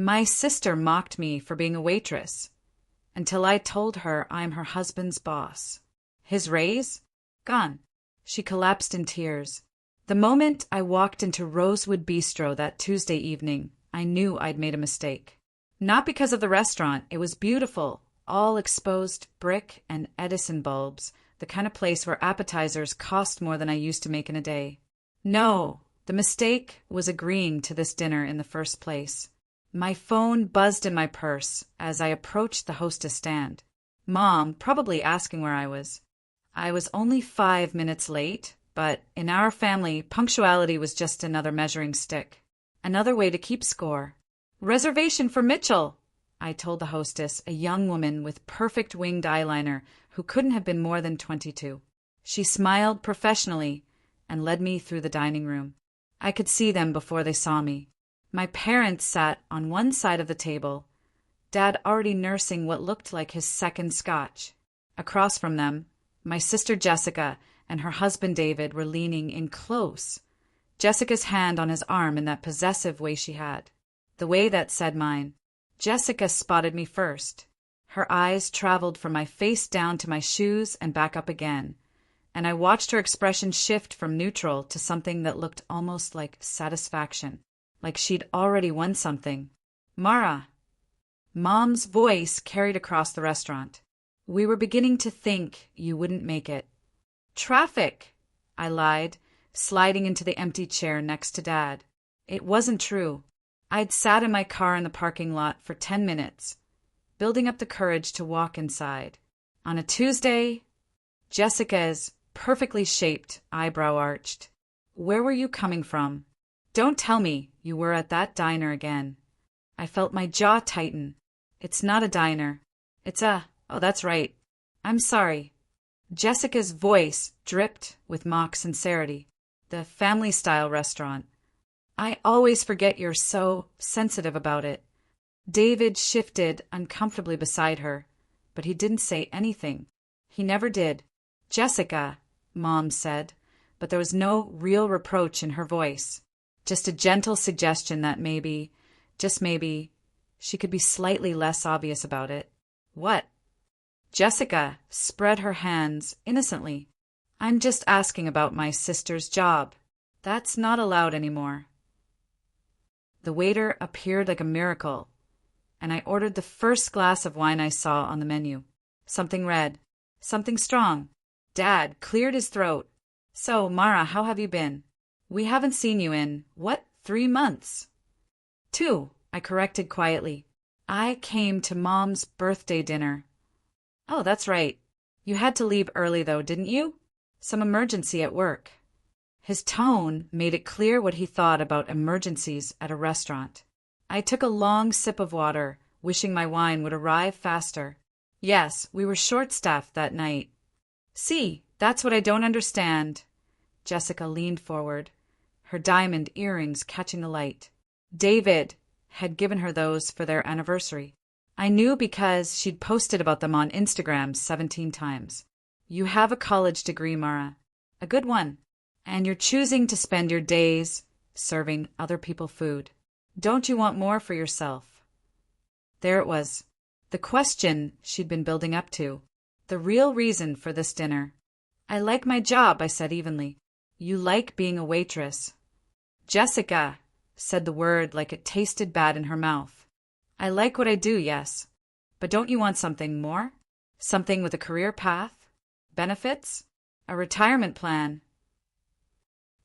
My sister mocked me for being a waitress, until I told her I'm her husband's boss. His raise? Gone. She collapsed in tears. The moment I walked into Rosewood Bistro that Tuesday evening, I knew I'd made a mistake. Not because of the restaurant. It was beautiful, all exposed brick and Edison bulbs, the kind of place where appetizers cost more than I used to make in a day. No, the mistake was agreeing to this dinner in the first place. My phone buzzed in my purse as I approached the hostess stand. Mom, probably asking where I was. I was only 5 minutes late, but in our family, punctuality was just another measuring stick. Another way to keep score. Reservation for Mitchell, I told the hostess, a young woman with perfect winged eyeliner who couldn't have been more than 22. She smiled professionally and led me through the dining room. I could see them before they saw me. My parents sat on one side of the table, Dad already nursing what looked like his second scotch. Across from them, my sister Jessica and her husband David were leaning in close, Jessica's hand on his arm in that possessive way she had, the way that said mine. Jessica spotted me first. Her eyes traveled from my face down to my shoes and back up again, and I watched her expression shift from neutral to something that looked almost like satisfaction, like she'd already won something. Mara. Mom's voice carried across the restaurant. We were beginning to think you wouldn't make it. Traffic, I lied, sliding into the empty chair next to Dad. It wasn't true. I'd sat in my car in the parking lot for 10 minutes, building up the courage to walk inside. On a Tuesday, Jessica's perfectly shaped eyebrow arched. Where were you coming from? Don't tell me you were at that diner again. I felt my jaw tighten. It's not a diner. It's oh, that's right. I'm sorry. Jessica's voice dripped with mock sincerity. The family-style restaurant. I always forget you're so sensitive about it. David shifted uncomfortably beside her, but he didn't say anything. He never did. Jessica, Mom said, but there was no real reproach in her voice. Just a gentle suggestion that maybe, just maybe, she could be slightly less obvious about it. What? Jessica spread her hands innocently. I'm just asking about my sister's job. That's not allowed anymore. The waiter appeared like a miracle, and I ordered the first glass of wine I saw on the menu. Something red, something strong. Dad cleared his throat. So, Mara, how have you been? We haven't seen you in, 3 months? 2, I corrected quietly. I came to Mom's birthday dinner. Oh, that's right. You had to leave early, though, didn't you? Some emergency at work. His tone made it clear what he thought about emergencies at a restaurant. I took a long sip of water, wishing my wine would arrive faster. Yes, we were short-staffed that night. See, that's what I don't understand. Jessica leaned forward, her diamond earrings catching the light. David had given her those for their anniversary. I knew because she'd posted about them on Instagram 17 times. You have a college degree, Mara. A good one. And you're choosing to spend your days serving other people food. Don't you want more for yourself? There it was. The question she'd been building up to. The real reason for this dinner. I like my job, I said evenly. You like being a waitress. Jessica said the word like it tasted bad in her mouth. I like what I do, yes. But don't you want something more? Something with a career path? Benefits? A retirement plan?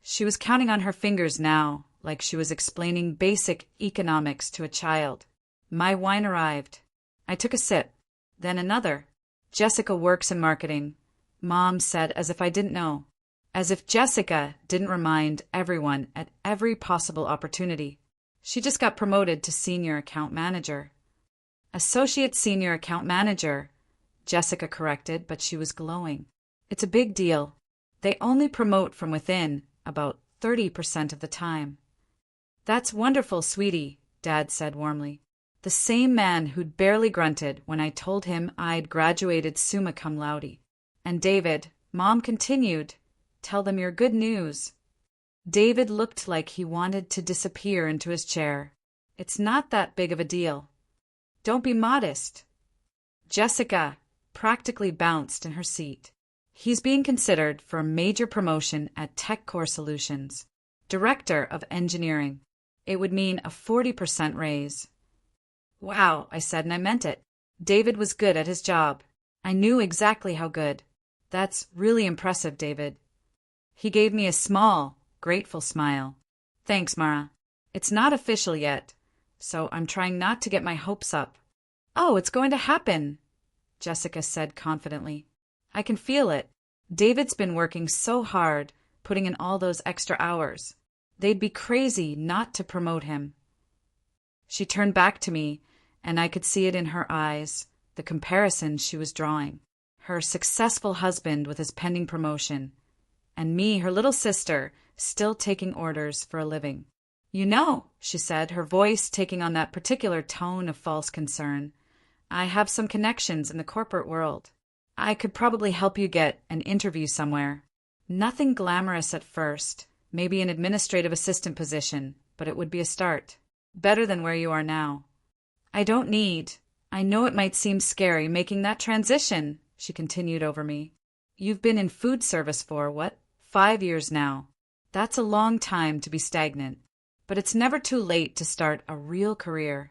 She was counting on her fingers now, like she was explaining basic economics to a child. My wine arrived. I took a sip, then another. Jessica works in marketing, Mom said as if I didn't know. As if Jessica didn't remind everyone at every possible opportunity. She just got promoted to senior account manager. Associate senior account manager, Jessica corrected, but she was glowing. It's a big deal. They only promote from within about 30% of the time. That's wonderful, sweetie, Dad said warmly. The same man who'd barely grunted when I told him I'd graduated summa cum laude. And David, Mom continued, tell them your good news. David looked like he wanted to disappear into his chair. It's not that big of a deal. Don't be modest. Jessica practically bounced in her seat. He's being considered for a major promotion at TechCore Solutions, Director of Engineering. It would mean a 40% raise. Wow, I said, and I meant it. David was good at his job. I knew exactly how good. That's really impressive, David. He gave me a small, grateful smile. Thanks, Mara. It's not official yet, so I'm trying not to get my hopes up. Oh, it's going to happen, Jessica said confidently. I can feel it. David's been working so hard, putting in all those extra hours. They'd be crazy not to promote him. She turned back to me, and I could see it in her eyes, the comparison she was drawing. Her successful husband with his pending promotion, and me, her little sister, still taking orders for a living. You know, she said, her voice taking on that particular tone of false concern, I have some connections in the corporate world. I could probably help you get an interview somewhere. Nothing glamorous at first, maybe an administrative assistant position, but it would be a start. Better than where you are now. I know it might seem scary making that transition, she continued over me. You've been in food service for, 5 years now. That's a long time to be stagnant. But it's never too late to start a real career.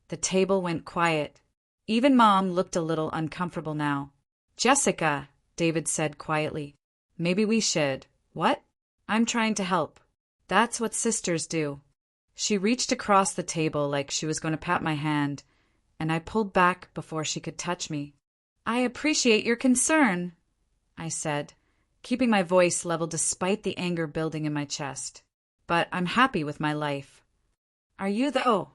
The table went quiet. Even Mom looked a little uncomfortable now. Jessica, David said quietly. Maybe we should. What? I'm trying to help. That's what sisters do. She reached across the table like she was going to pat my hand, and I pulled back before she could touch me. I appreciate your concern, I said, keeping my voice level despite the anger building in my chest. But I'm happy with my life. Are you, though?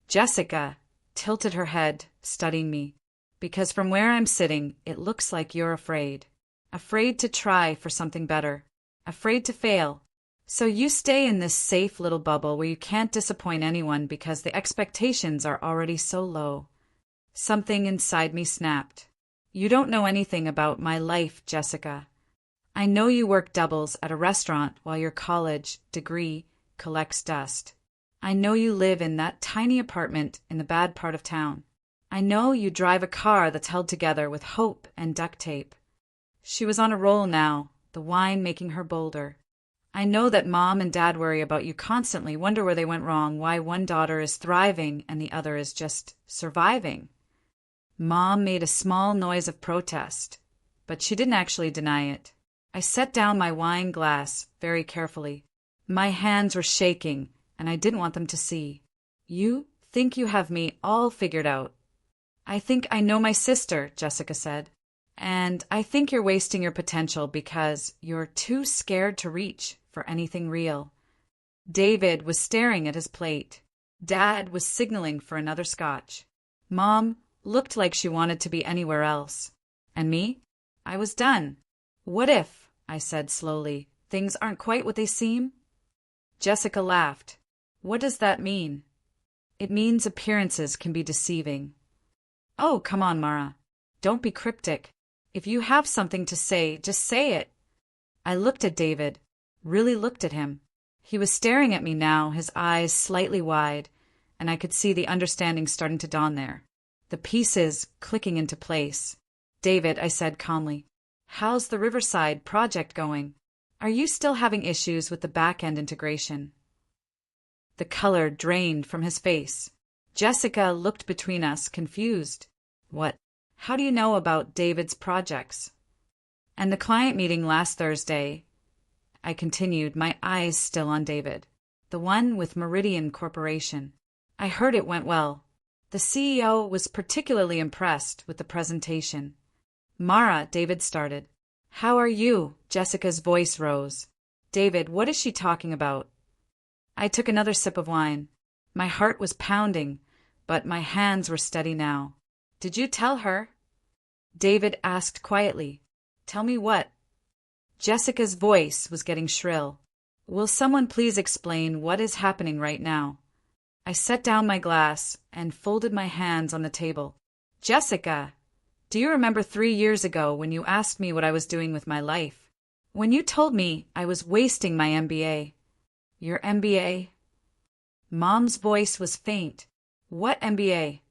Jessica tilted her head, studying me, because from where I'm sitting, it looks like you're afraid. Afraid to try for something better. Afraid to fail. So you stay in this safe little bubble where you can't disappoint anyone because the expectations are already so low. Something inside me snapped. You don't know anything about my life, Jessica. I know you work doubles at a restaurant while your college degree collects dust. I know you live in that tiny apartment in the bad part of town. I know you drive a car that's held together with hope and duct tape. She was on a roll now, the wine making her bolder. I know that Mom and Dad worry about you constantly, wonder where they went wrong, why one daughter is thriving and the other is just surviving. Mom made a small noise of protest, but she didn't actually deny it. I set down my wine glass very carefully. My hands were shaking, and I didn't want them to see. You think you have me all figured out. I think I know my sister, Jessica said. And I think you're wasting your potential because you're too scared to reach for anything real. David was staring at his plate. Dad was signaling for another scotch. Mom looked like she wanted to be anywhere else. And me? I was done. What if, I said slowly, things aren't quite what they seem? Jessica laughed. What does that mean? It means appearances can be deceiving. Oh, come on, Mara. Don't be cryptic. If you have something to say, just say it. I looked at David, really looked at him. He was staring at me now, his eyes slightly wide, and I could see the understanding starting to dawn there, the pieces clicking into place. David, I said calmly, how's the Riverside project going? Are you still having issues with the back-end integration? The color drained from his face. Jessica looked between us, confused. What? How do you know about David's projects? And the client meeting last Thursday, I continued, my eyes still on David. The one with Meridian Corporation. I heard it went well. The CEO was particularly impressed with the presentation. Mara, David started. How are you? Jessica's voice rose. David, what is she talking about? I took another sip of wine. My heart was pounding, but my hands were steady now. Did you tell her? David asked quietly. Tell me what? Jessica's voice was getting shrill. Will someone please explain what is happening right now? I set down my glass and folded my hands on the table. Jessica, do you remember 3 years ago when you asked me what I was doing with my life? When you told me I was wasting my MBA? Your MBA? Mom's voice was faint. What MBA?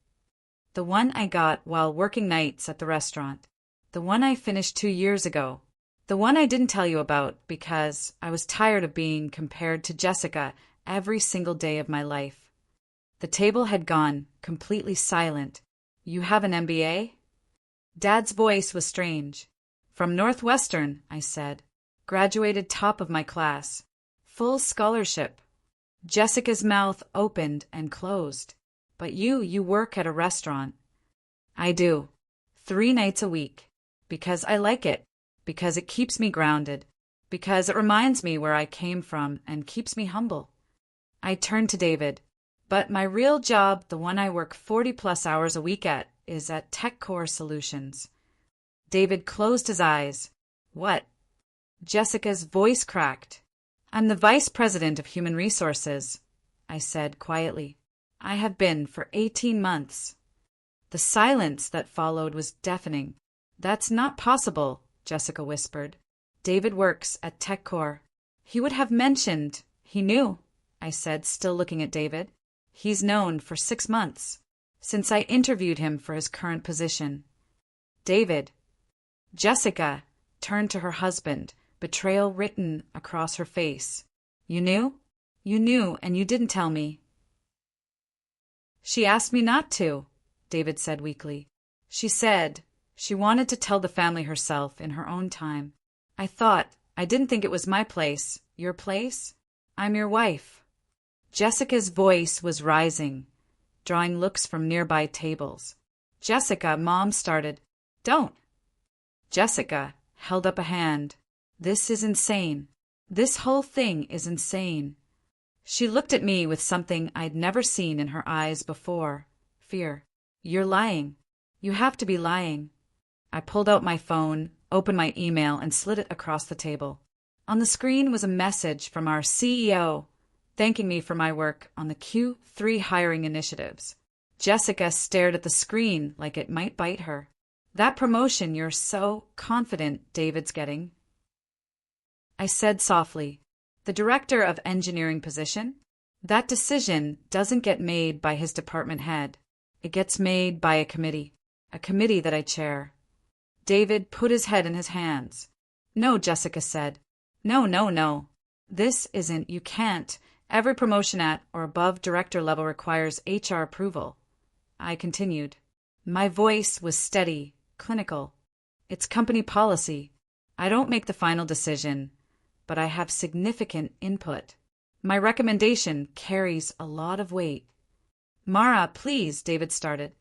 The one I got while working nights at the restaurant. The one I finished 2 years ago. The one I didn't tell you about because I was tired of being compared to Jessica every single day of my life. The table had gone completely silent. You have an MBA? Dad's voice was strange. From Northwestern, I said. Graduated top of my class. Full scholarship. Jessica's mouth opened and closed. But you work at a restaurant. I do. 3 nights a week. Because I like it. Because it keeps me grounded. Because it reminds me where I came from and keeps me humble. I turned to David. But my real job, the one I work 40+ hours a week at, is at TechCore Solutions. David closed his eyes. What? Jessica's voice cracked. I'm the Vice President of Human Resources, I said quietly. I have been for 18 months. The silence that followed was deafening. That's not possible, Jessica whispered. David works at TechCore. He would have mentioned. He knew, I said, still looking at David. He's known for 6 months, since I interviewed him for his current position. David. Jessica turned to her husband, betrayal written across her face. You knew? You knew, and you didn't tell me. She asked me not to, David said weakly. She said she wanted to tell the family herself in her own time. I didn't think it was my place. Your place? I'm your wife. Jessica's voice was rising, drawing looks from nearby tables. Jessica, Mom started. Don't. Jessica held up a hand. This is insane. This whole thing is insane. She looked at me with something I'd never seen in her eyes before. Fear. You're lying. You have to be lying. I pulled out my phone, opened my email, and slid it across the table. On the screen was a message from our CEO, thanking me for my work on the Q3 hiring initiatives. Jessica stared at the screen like it might bite her. That promotion you're so confident David's getting. I said softly, the director of engineering position? That decision doesn't get made by his department head. It gets made by a committee that I chair. David put his head in his hands. No, Jessica said. No. This isn't, you can't. Every promotion at or above director level requires HR approval. I continued. My voice was steady, clinical. It's company policy. I don't make the final decision, but I have significant input. My recommendation carries a lot of weight. Mara, please, David started.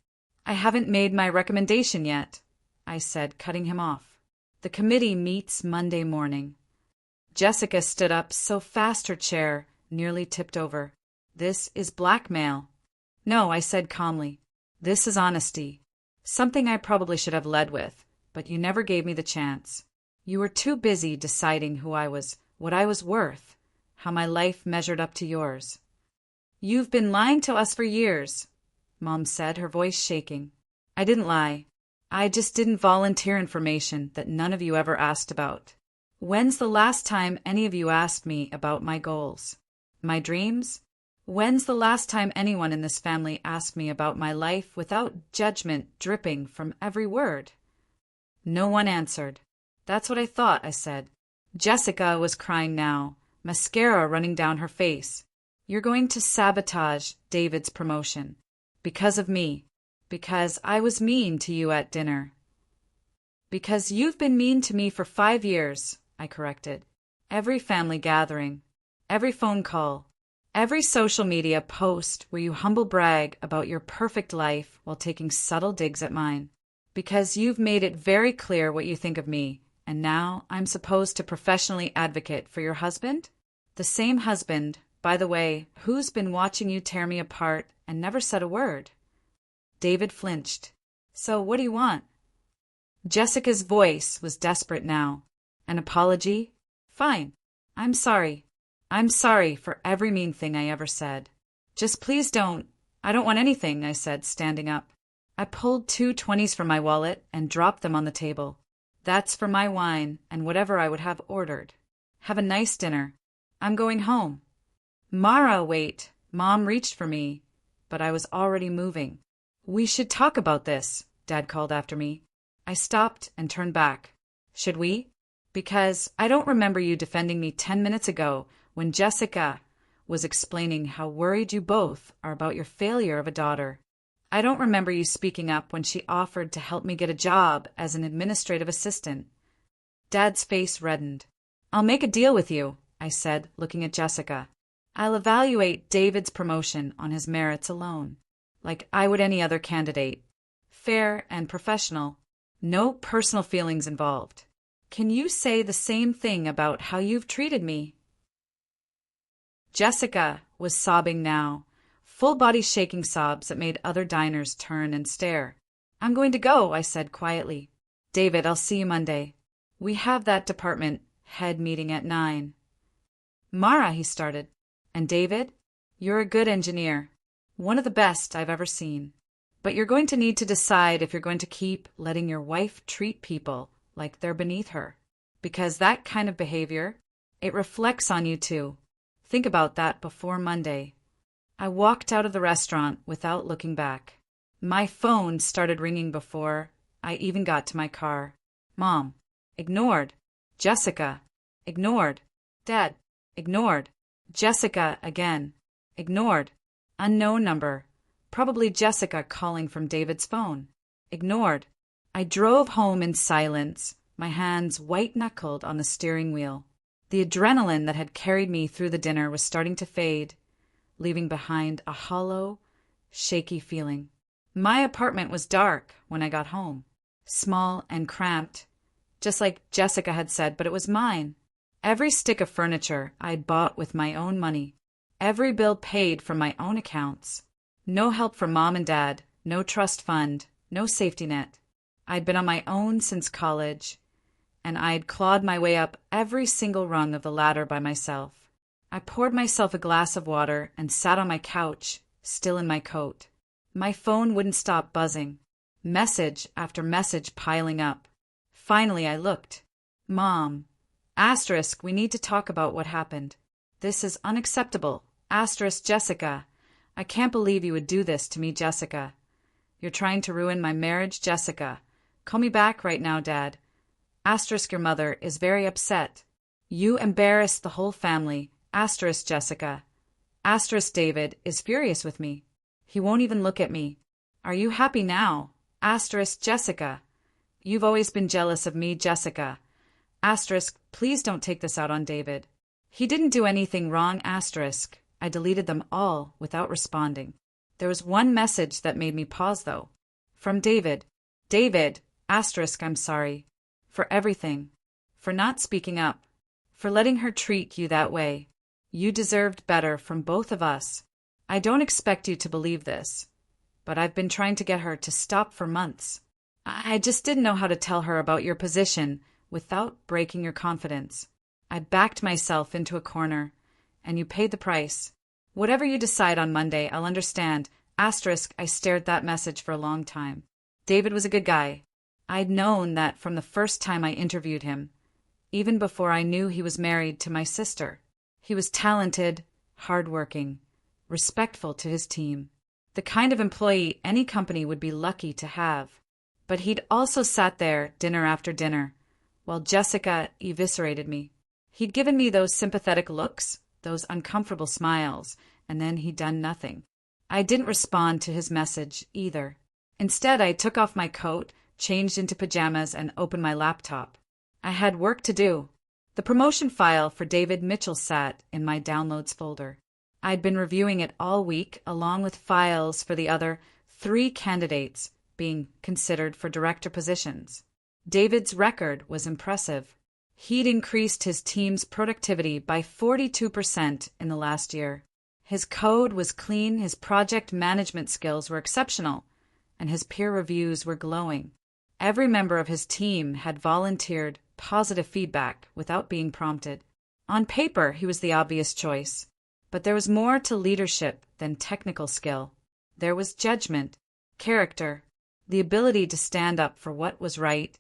I haven't made my recommendation yet, I said, cutting him off. The committee meets Monday morning. Jessica stood up so fast her chair nearly tipped over. This is blackmail. No, I said calmly. This is honesty. Something I probably should have led with, but you never gave me the chance. You were too busy deciding who I was, what I was worth, how my life measured up to yours. You've been lying to us for years, Mom said, her voice shaking. I didn't lie. I just didn't volunteer information that none of you ever asked about. When's the last time any of you asked me about my goals? My dreams? When's the last time anyone in this family asked me about my life without judgment dripping from every word? No one answered. That's what I thought, I said. Jessica was crying now, mascara running down her face. You're going to sabotage David's promotion. Because of me. Because I was mean to you at dinner. Because you've been mean to me for 5 years, I corrected. Every family gathering, every phone call, every social media post where you humble brag about your perfect life while taking subtle digs at mine. Because you've made it very clear what you think of me, and now I'm supposed to professionally advocate for your husband? The same husband, by the way, who's been watching you tear me apart and never said a word. David flinched. So what do you want? Jessica's voice was desperate now. An apology? Fine. I'm sorry. I'm sorry for every mean thing I ever said. Just please don't. I don't want anything, I said, standing up. I pulled 2 20s from my wallet and dropped them on the table. That's for my wine and whatever I would have ordered. Have a nice dinner. I'm going home. Mara, wait. Mom reached for me, but I was already moving. "We should talk about this," Dad called after me. I stopped and turned back. "Should we?" "Because I don't remember you defending me 10 minutes ago when Jessica was explaining how worried you both are about your failure of a daughter. I don't remember you speaking up when she offered to help me get a job as an administrative assistant." Dad's face reddened. "I'll make a deal with you," I said, looking at Jessica. "I'll evaluate David's promotion on his merits alone, like I would any other candidate. Fair and professional. No personal feelings involved. Can you say the same thing about how you've treated me?" Jessica was sobbing now, full-body shaking sobs that made other diners turn and stare. "I'm going to go," I said quietly. "David, I'll see you Monday. We have that department head meeting at 9. "Mara," he started. "And David, you're a good engineer. One of the best I've ever seen. But you're going to need to decide if you're going to keep letting your wife treat people like they're beneath her. Because that kind of behavior, it reflects on you too. Think about that before Monday." I walked out of the restaurant without looking back. My phone started ringing before I even got to my car. Mom. Ignored. Jessica. Ignored. Dad. Ignored. Jessica again. Ignored. Unknown number. Probably Jessica calling from David's phone. Ignored. I drove home in silence, my hands white-knuckled on the steering wheel. The adrenaline that had carried me through the dinner was starting to fade, leaving behind a hollow, shaky feeling. My apartment was dark when I got home. Small and cramped, just like Jessica had said, but it was mine. Every stick of furniture I'd bought with my own money. Every bill paid from my own accounts. No help from Mom and Dad, no trust fund, no safety net. I'd been on my own since college, and I'd clawed my way up every single rung of the ladder by myself. I poured myself a glass of water and sat on my couch, still in my coat. My phone wouldn't stop buzzing, message after message piling up. Finally, I looked. "Mom. Asterisk, we need to talk about what happened. This is unacceptable. Asterisk, Jessica. I can't believe you would do this to me, Jessica. You're trying to ruin my marriage, Jessica. Call me back right now, Dad. Asterisk, your mother is very upset. You embarrassed the whole family. Asterisk, Jessica. Asterisk, David is furious with me. He won't even look at me. Are you happy now? Asterisk, Jessica. You've always been jealous of me, Jessica. Asterisk, please don't take this out on David. He didn't do anything wrong, asterisk. I deleted them all without responding. There was one message that made me pause, though. From David. David, asterisk, I'm sorry. For everything. For not speaking up. For letting her treat you that way. You deserved better from both of us. I don't expect you to believe this, but I've been trying to get her to stop for months. I just didn't know how to tell her about your position without breaking your confidence. I backed myself into a corner, and you paid the price. Whatever you decide on Monday, I'll understand. Asterisk, I stared at that message for a long time. David was a good guy. I'd known that from the first time I interviewed him, even before I knew he was married to my sister. He was talented, hardworking, respectful to his team, the kind of employee any company would be lucky to have. But he'd also sat there dinner after dinner, while Jessica eviscerated me. He'd given me those sympathetic looks, those uncomfortable smiles, and then he'd done nothing. I didn't respond to his message either. Instead, I took off my coat, changed into pajamas, and opened my laptop. I had work to do. The promotion file for David Mitchell sat in my downloads folder. I'd been reviewing it all week, along with files for the other 3 candidates being considered for director positions. David's record was impressive. He'd increased his team's productivity by 42% in the last year. His code was clean, his project management skills were exceptional, and his peer reviews were glowing. Every member of his team had volunteered positive feedback without being prompted. On paper, he was the obvious choice, but there was more to leadership than technical skill. There was judgment, character, the ability to stand up for what was right,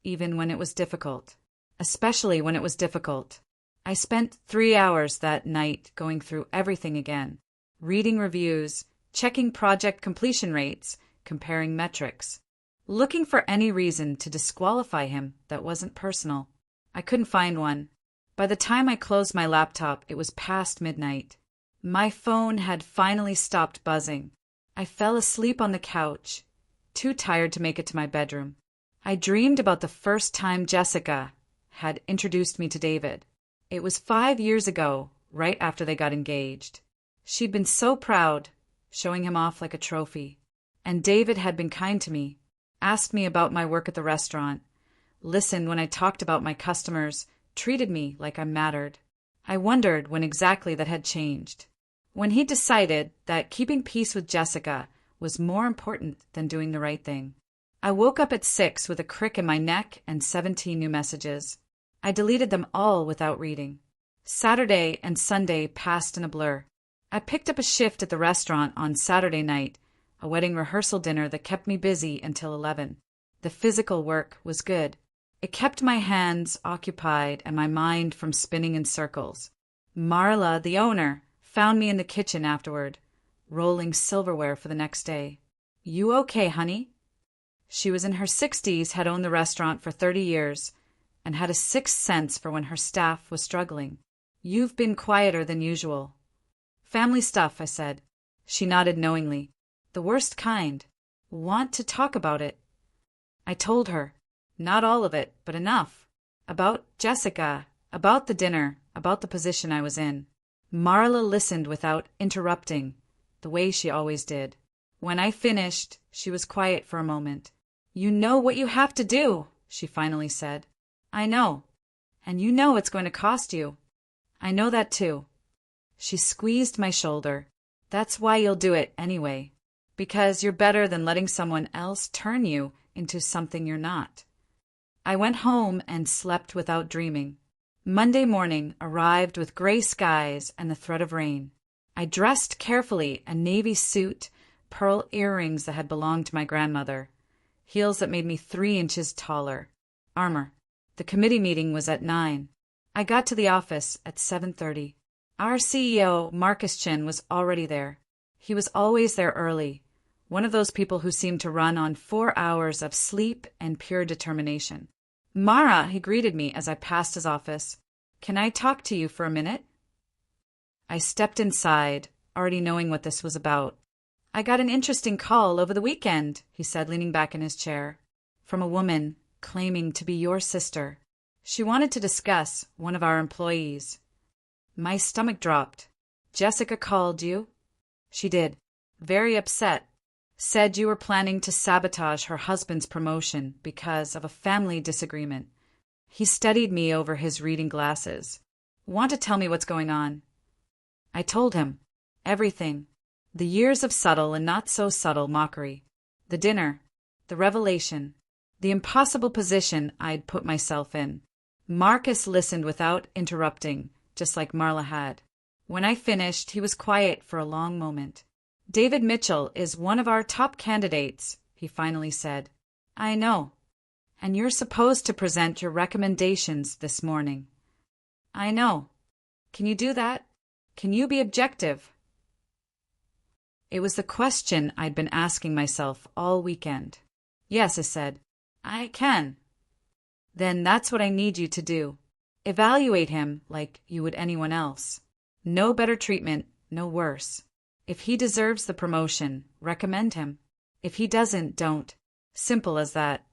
even when it was difficult. Especially when it was difficult. I spent 3 hours that night going through everything again. reading reviews, checking project completion rates, comparing metrics, looking for any reason to disqualify him that wasn't personal. I couldn't find one. By the time I closed my laptop, it was past midnight. My phone had finally stopped buzzing. I fell asleep on the couch, too tired to make it to my bedroom. I dreamed about the first time Jessica had introduced me to David. It was 5 years ago, right after they got engaged. She'd been so proud, showing him off like a trophy. And David had been kind to me, asked me about my work at the restaurant, listened when I talked about my customers, treated me like I mattered. I wondered when exactly that had changed. When he decided that keeping peace with Jessica was more important than doing the right thing. I woke up at 6 with a crick in my neck and 17 new messages. I deleted them all without reading. Saturday and Sunday passed in a blur. I picked up a shift at the restaurant on Saturday night, a wedding rehearsal dinner that kept me busy until 11. The physical work was good. It kept my hands occupied and my mind from spinning in circles. Marla, the owner, found me in the kitchen afterward, rolling silverware for the next day. "You okay, honey?" She was in her 60s, had owned the restaurant for 30 years, and had a sixth sense for when her staff was struggling. "You've been quieter than usual." "Family stuff," I said. She nodded knowingly. "The worst kind. Want to talk about it?" I told her. Not all of it, but enough. About Jessica, about the dinner, about the position I was in. Marla listened without interrupting, the way she always did. When I finished, she was quiet for a moment. "You know what you have to do," she finally said. "I know. And you know it's going to cost you." "I know that too." She squeezed my shoulder. "That's why you'll do it anyway. Because you're better than letting someone else turn you into something you're not." I went home and slept without dreaming. Monday morning arrived with gray skies and the threat of rain. I dressed carefully, a navy suit, pearl earrings that had belonged to my grandmother, heels that made me 3 inches taller, armor. The committee meeting was at 9. I got to the office at 7:30. Our CEO, Marcus Chin, was already there. He was always there early, one of those people who seemed to run on 4 hours of sleep and pure determination. "Mara," he greeted me as I passed his office. "Can I talk to you for a minute?" I stepped inside, already knowing what this was about. "I got an interesting call over the weekend," he said, leaning back in his chair. "From a woman claiming to be your sister. She wanted to discuss one of our employees." My stomach dropped. "Jessica called you?" "She did. Very upset. Said you were planning to sabotage her husband's promotion because of a family disagreement." He studied me over his reading glasses. "Want to tell me what's going on?" I told him. Everything. The years of subtle and not so subtle mockery. The dinner. The revelation. The impossible position I'd put myself in. Marcus listened without interrupting, just like Marla had. When I finished, he was quiet for a long moment. "David Mitchell is one of our top candidates," he finally said. "I know. And you're supposed to present your recommendations this morning." "I know. Can you do that? Can you be objective?" It was the question I'd been asking myself all weekend. "Yes," I said. "I can." "Then that's what I need you to do. Evaluate him like you would anyone else. No better treatment, no worse. If he deserves the promotion, recommend him. If he doesn't, don't. Simple as that."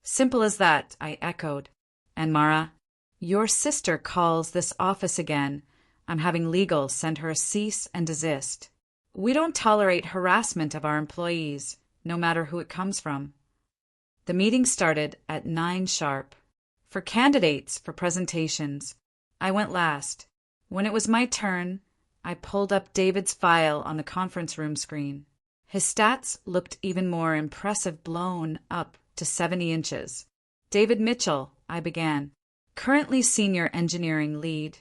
"Simple as that," I echoed. "And Mara, your sister calls this office again. I'm having legal send her a cease and desist. We don't tolerate harassment of our employees, no matter who it comes from." The meeting started at 9 sharp. For candidates for presentations, I went last. When it was my turn, I pulled up David's file on the conference room screen. His stats looked even more impressive, blown up to 70 inches. "David Mitchell," I began. "Currently senior engineering lead.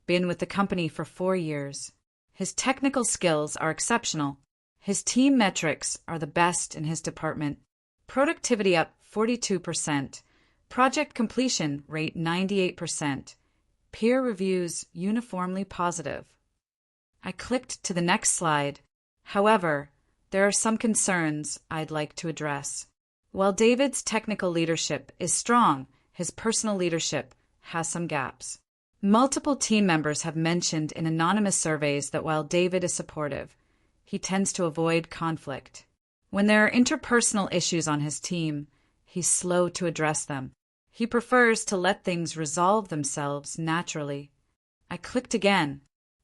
Been with the company for 4 years. His technical skills are exceptional. His team metrics are the best in his department. Productivity up 42%. Project completion rate 98%. Peer reviews uniformly positive." I clicked to the next slide. However, there are some concerns I'd like to address. While David's technical leadership is strong, his personal leadership has some gaps. Multiple team members have mentioned in anonymous surveys that while David is supportive, he tends to avoid conflict. When there are interpersonal issues on his team, he's slow to address them. He prefers to let things resolve themselves naturally. I clicked again.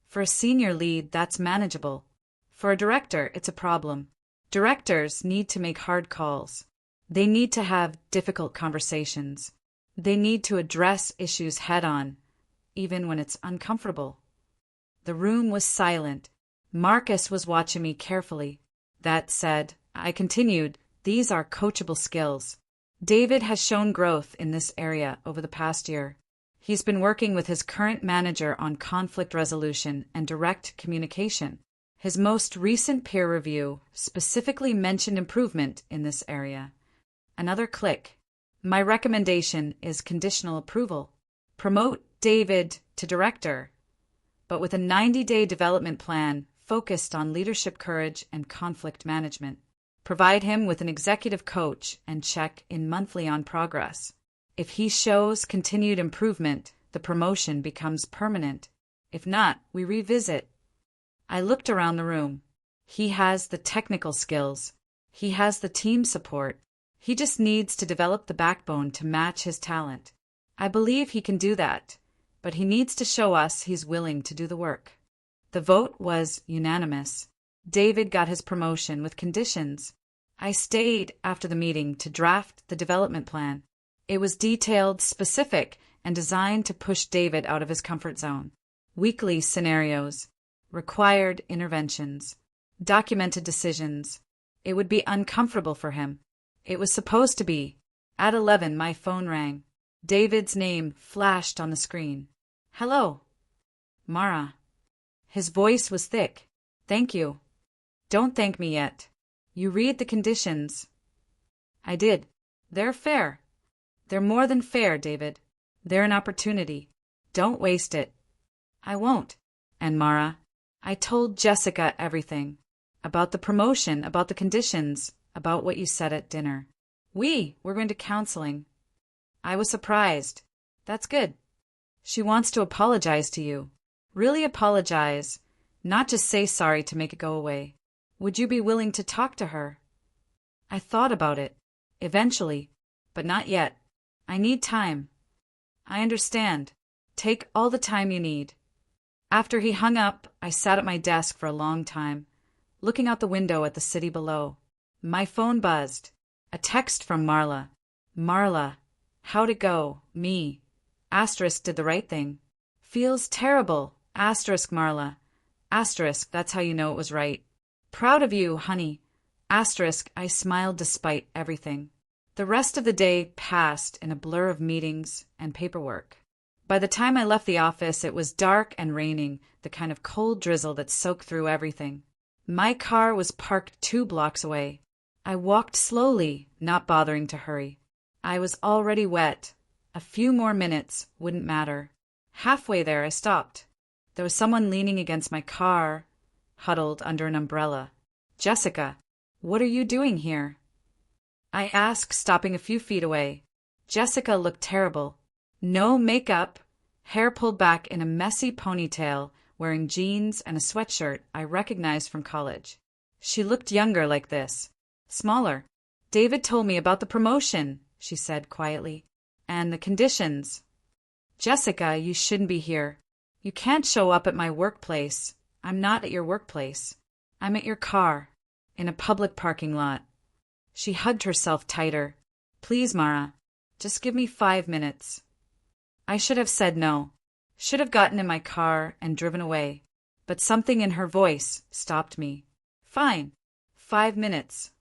For a senior lead, that's manageable. For a director, it's a problem. Directors need to make hard calls. They need to have difficult conversations. They need to address issues head-on, even when it's uncomfortable. The room was silent. Marcus was watching me carefully. That said, I continued, these are coachable skills. David has shown growth in this area over the past year. He's been working with his current manager on conflict resolution and direct communication. His most recent peer review specifically mentioned improvement in this area. Another click. My recommendation is conditional approval. Promote David to director, but with a 90-day development plan focused on leadership courage and conflict management. Provide him with an executive coach and check in monthly on progress. If he shows continued improvement, the promotion becomes permanent. If not, we revisit. I looked around the room. He has the technical skills. He has the team support. He just needs to develop the backbone to match his talent. I believe he can do that, but he needs to show us he's willing to do the work. The vote was unanimous. David got his promotion with conditions. I stayed after the meeting to draft the development plan. It was detailed, specific, and designed to push David out of his comfort zone. Weekly scenarios, required interventions, documented decisions. It would be uncomfortable for him. It was supposed to be. At 11, my phone rang. David's name flashed on the screen. Hello. Mara. His voice was thick. Thank you. Don't thank me yet. You read the conditions. I did. They're fair. They're more than fair, David. They're an opportunity. Don't waste it. I won't. And Mara, I told Jessica everything. About the promotion, about the conditions, about what you said at dinner. We're going to counseling. I was surprised. That's good. She wants to apologize to you. Really apologize, not just say sorry to make it go away. Would you be willing to talk to her? I thought about it. Eventually. But not yet. I need time. I understand. Take all the time you need. After he hung up, I sat at my desk for a long time, looking out the window at the city below. My phone buzzed. A text from Marla. Marla. How'd it go? Me. Asterisk did the right thing. Feels terrible. Asterisk Marla. Asterisk, that's how you know it was right. Proud of you, honey. Asterisk, I smiled despite everything. The rest of the day passed in a blur of meetings and paperwork. By the time I left the office, it was dark and raining, the kind of cold drizzle that soaked through everything. My car was parked 2 blocks away. I walked slowly, not bothering to hurry. I was already wet. A few more minutes wouldn't matter. Halfway there, I stopped. There was someone leaning against my car, huddled under an umbrella. Jessica, what are you doing here? I asked, stopping a few feet away. Jessica looked terrible. No makeup, hair pulled back in a messy ponytail, wearing jeans and a sweatshirt I recognized from college. She looked younger like this. Smaller. David told me about the promotion, she said quietly. And the conditions. Jessica, you shouldn't be here. You can't show up at my workplace. I'm not at your workplace. I'm at your car, in a public parking lot. She hugged herself tighter. Please, Mara, just give me 5 minutes. I should have said no. Should have gotten in my car and driven away. But something in her voice stopped me. Fine. 5 minutes.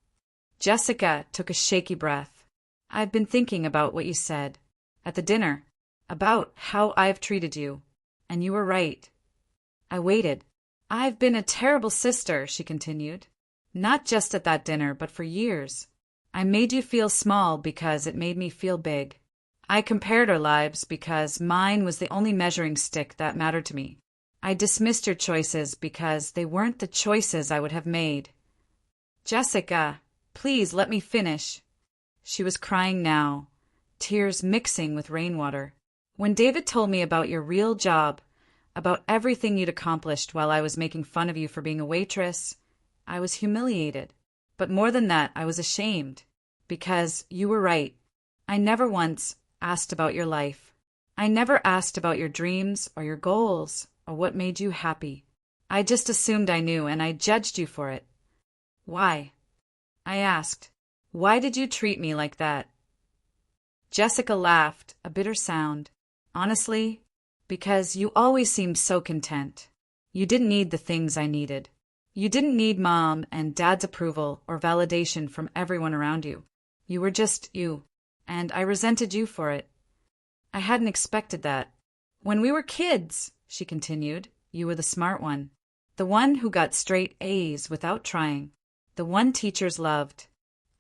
Jessica took a shaky breath. I've been thinking about what you said at the dinner, about how I've treated you, and you were right. I waited. I've been a terrible sister, she continued. Not just at that dinner, but for years. I made you feel small because it made me feel big. I compared our lives because mine was the only measuring stick that mattered to me. I dismissed your choices because they weren't the choices I would have made. Jessica, please let me finish. She was crying now, tears mixing with rainwater. When David told me about your real job, about everything you'd accomplished while I was making fun of you for being a waitress, I was humiliated. But more than that, I was ashamed. Because you were right. I never once asked about your life. I never asked about your dreams or your goals or what made you happy. I just assumed I knew and I judged you for it. Why? I asked. Why did you treat me like that? Jessica laughed, a bitter sound. Honestly, because you always seemed so content. You didn't need the things I needed. You didn't need Mom and Dad's approval or validation from everyone around you. You were just you, and I resented you for it. I hadn't expected that. When we were kids, she continued, you were the smart one. The one who got straight A's without trying. The one teachers loved.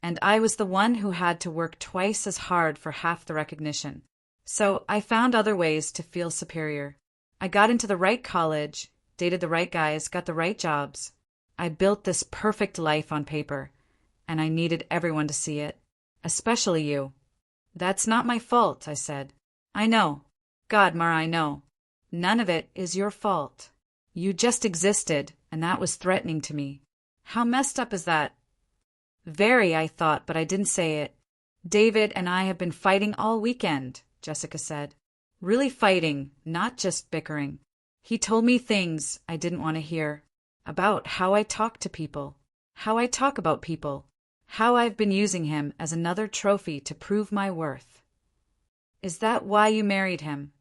And I was the one who had to work twice as hard for half the recognition. So I found other ways to feel superior. I got into the right college, dated the right guys, got the right jobs. I built this perfect life on paper, and I needed everyone to see it, especially you. That's not my fault, I said. I know. God, Mara, I know. None of it is your fault. You just existed, and that was threatening to me. How messed up is that? Very, I thought, but I didn't say it. David and I have been fighting all weekend, Jessica said. Really fighting, not just bickering. He told me things I didn't want to hear. About how I talk to people. How I talk about people. How I've been using him as another trophy to prove my worth. Is that why you married him?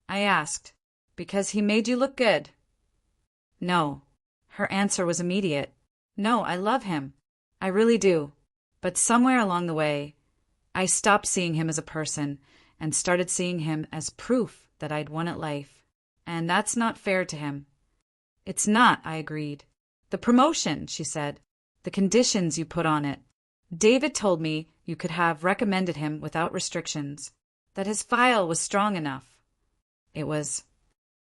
I asked. Because he made you look good? No. Her answer was immediate. No, I love him. I really do. But somewhere along the way, I stopped seeing him as a person and started seeing him as proof that I'd won at life. And that's not fair to him. It's not, I agreed. The promotion, she said. The conditions you put on it. David told me you could have recommended him without restrictions. That his file was strong enough. It was.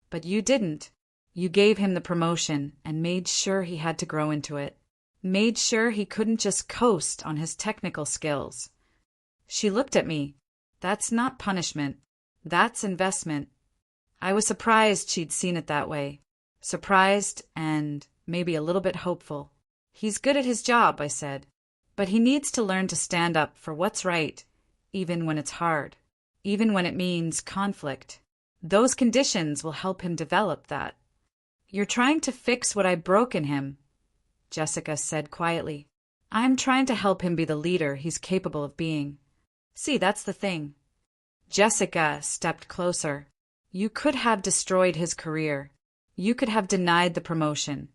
But you didn't. You gave him the promotion and made sure he had to grow into it. Made sure he couldn't just coast on his technical skills. She looked at me. That's not punishment. That's investment. I was surprised she'd seen it that way. Surprised and maybe a little bit hopeful. He's good at his job, I said. But he needs to learn to stand up for what's right, even when it's hard. Even when it means conflict. Those conditions will help him develop that. You're trying to fix what I broke in him, Jessica said quietly. I'm trying to help him be the leader he's capable of being. See, that's the thing. Jessica stepped closer. You could have destroyed his career. You could have denied the promotion,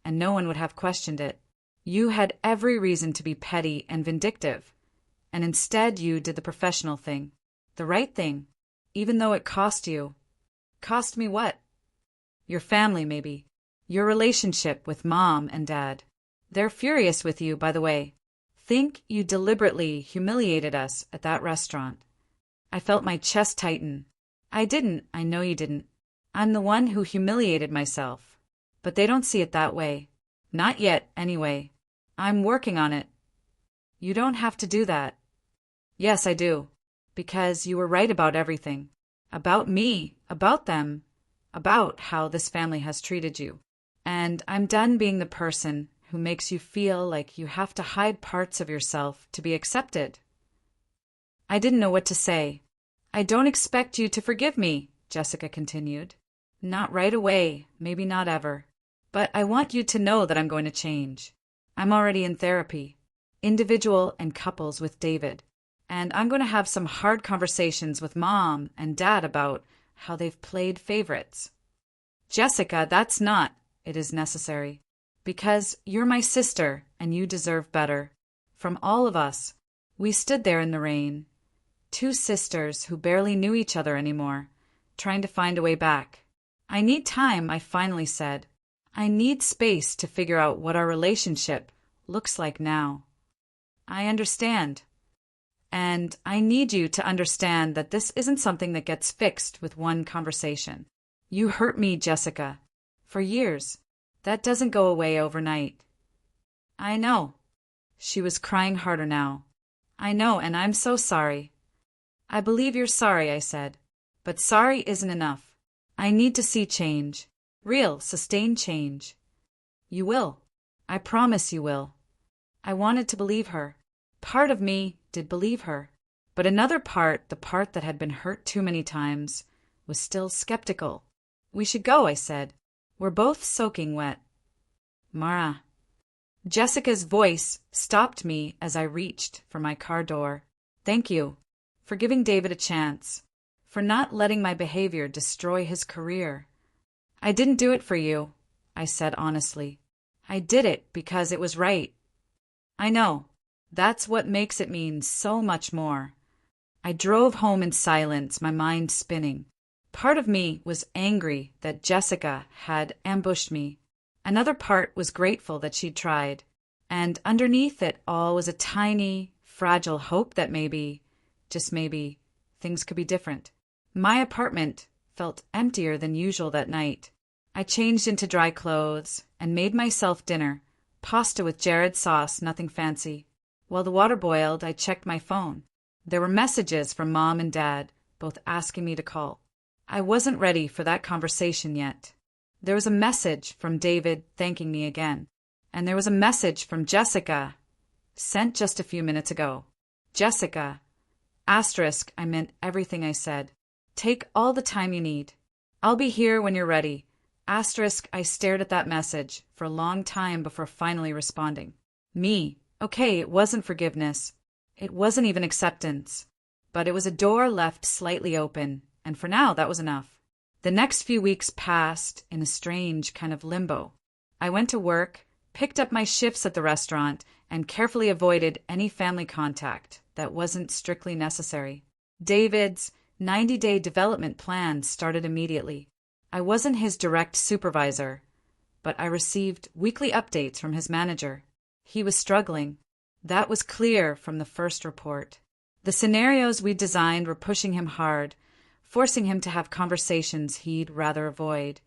and no one would have questioned it. You had every reason to be petty and vindictive, and instead you did the professional thing, the right thing, even though it cost you. Cost me what? Your family, maybe. Your relationship with Mom and Dad. They're furious with you, by the way. Think you deliberately humiliated us at that restaurant. I felt my chest tighten. I didn't, I know you didn't. I'm the one who humiliated myself. But they don't see it that way. Not yet, anyway. I'm working on it. You don't have to do that. Yes, I do. Because you were right about everything. About me, about them, about how this family has treated you. And I'm done being the person who makes you feel like you have to hide parts of yourself to be accepted. I didn't know what to say. I don't expect you to forgive me, Jessica continued. Not right away, maybe not ever. But I want you to know that I'm going to change. I'm already in therapy, individual and couples with David. And I'm going to have some hard conversations with Mom and Dad about how they've played favorites. Jessica, that's not. It is necessary. Because you're my sister and you deserve better. From all of us. We stood there in the rain. Two sisters who barely knew each other anymore, trying to find a way back. I need time, I finally said. I need space to figure out what our relationship looks like now. I understand. And I need you to understand that this isn't something that gets fixed with one conversation. You hurt me, Jessica. For years. That doesn't go away overnight. I know. She was crying harder now. I know, and I'm so sorry. I believe you're sorry, I said. But sorry isn't enough. I need to see change. Real, sustained change. You will. I promise you will. I wanted to believe her. Part of me did believe her. But another part, the part that had been hurt too many times, was still skeptical. We should go, I said. We're both soaking wet. Mara. Jessica's voice stopped me as I reached for my car door. Thank you for giving David a chance, for not letting my behavior destroy his career. I didn't do it for you, I said honestly. I did it because it was right. I know. That's what makes it mean so much more. I drove home in silence, my mind spinning. Part of me was angry that Jessica had ambushed me. Another part was grateful that she'd tried. And underneath it all was a tiny, fragile hope that maybe, just maybe, things could be different. My apartment felt emptier than usual that night. I changed into dry clothes and made myself dinner, pasta with Jared sauce, nothing fancy. While the water boiled, I checked my phone. There were messages from Mom and Dad, both asking me to call. I wasn't ready for that conversation yet. There was a message from David thanking me again. And there was a message from Jessica, sent just a few minutes ago. Jessica, asterisk, I meant everything I said. Take all the time you need. I'll be here when you're ready. Asterisk, I stared at that message for a long time before finally responding. Me. Okay, it wasn't forgiveness. It wasn't even acceptance. But it was a door left slightly open, and for now that was enough. The next few weeks passed in a strange kind of limbo. I went to work, picked up my shifts at the restaurant, and carefully avoided any family contact that wasn't strictly necessary. David's 90-day development plan started immediately. I wasn't his direct supervisor, but I received weekly updates from his manager. He was struggling. That was clear from the first report. The scenarios we designed were pushing him hard, forcing him to have conversations he'd rather avoid,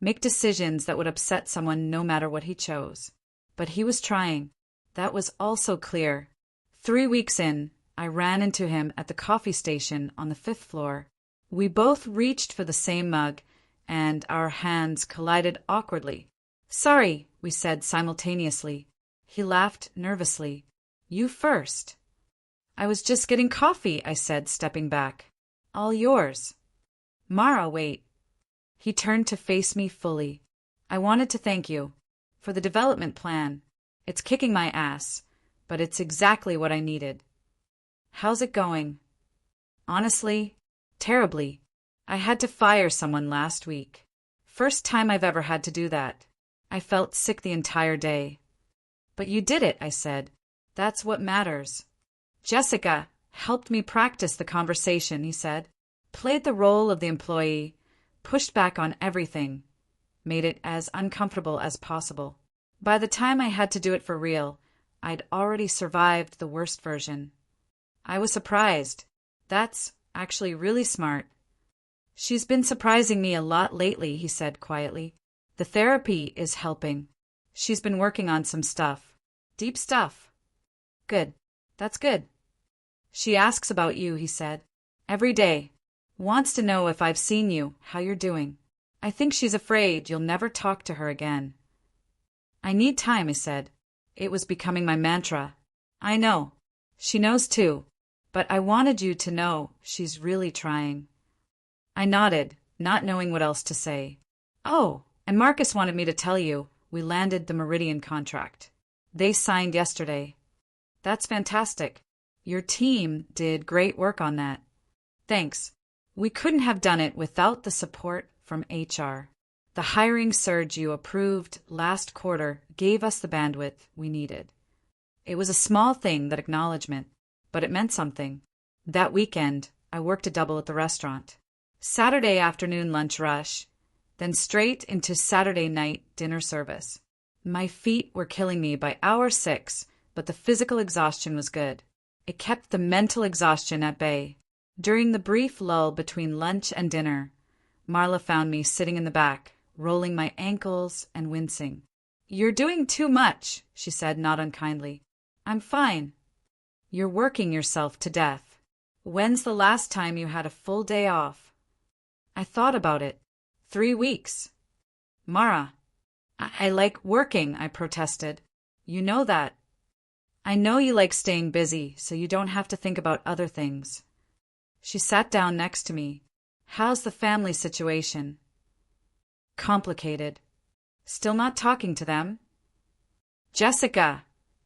make decisions that would upset someone no matter what he chose. But he was trying. That was also clear. 3 weeks in, I ran into him at the coffee station on the 5th floor. We both reached for the same mug, and our hands collided awkwardly. Sorry, we said simultaneously. He laughed nervously. You first. I was just getting coffee, I said, stepping back. All yours. Mara, wait. He turned to face me fully. I wanted to thank you for the development plan. It's kicking my ass, but it's exactly what I needed. How's it going? Honestly, terribly. I had to fire someone last week. First time I've ever had to do that. I felt sick the entire day. But you did it, I said. That's what matters. Jessica helped me practice the conversation, he said. Played the role of the employee, pushed back on everything, made it as uncomfortable as possible. By the time I had to do it for real, I'd already survived the worst version. I was surprised. That's actually really smart. She's been surprising me a lot lately, he said quietly. The therapy is helping. She's been working on some stuff. Deep stuff. Good. That's good. She asks about you, he said. Every day. Wants to know if I've seen you, how you're doing. I think she's afraid you'll never talk to her again. I need time, I said. It was becoming my mantra. I know. She knows too. But I wanted you to know she's really trying. I nodded, not knowing what else to say. Oh, and Marcus wanted me to tell you we landed the Meridian contract. They signed yesterday. That's fantastic. Your team did great work on that. Thanks. We couldn't have done it without the support from HR. The hiring surge you approved last quarter gave us the bandwidth we needed. It was a small thing, that acknowledgement, but it meant something. That weekend, I worked a double at the restaurant. Saturday afternoon lunch rush, then straight into Saturday night dinner service. My feet were killing me by hour 6, but the physical exhaustion was good. It kept the mental exhaustion at bay. During the brief lull between lunch and dinner, Marla found me sitting in the back, rolling my ankles and wincing. "You're doing too much," she said, not unkindly. "I'm fine." "You're working yourself to death. When's the last time you had a full day off?" I thought about it. 3 weeks. "Mara, I like working," I protested. "You know that." "I know you like staying busy, so you don't have to think about other things." She sat down next to me. "How's the family situation?" "Complicated." "Still not talking to them?" "Jessica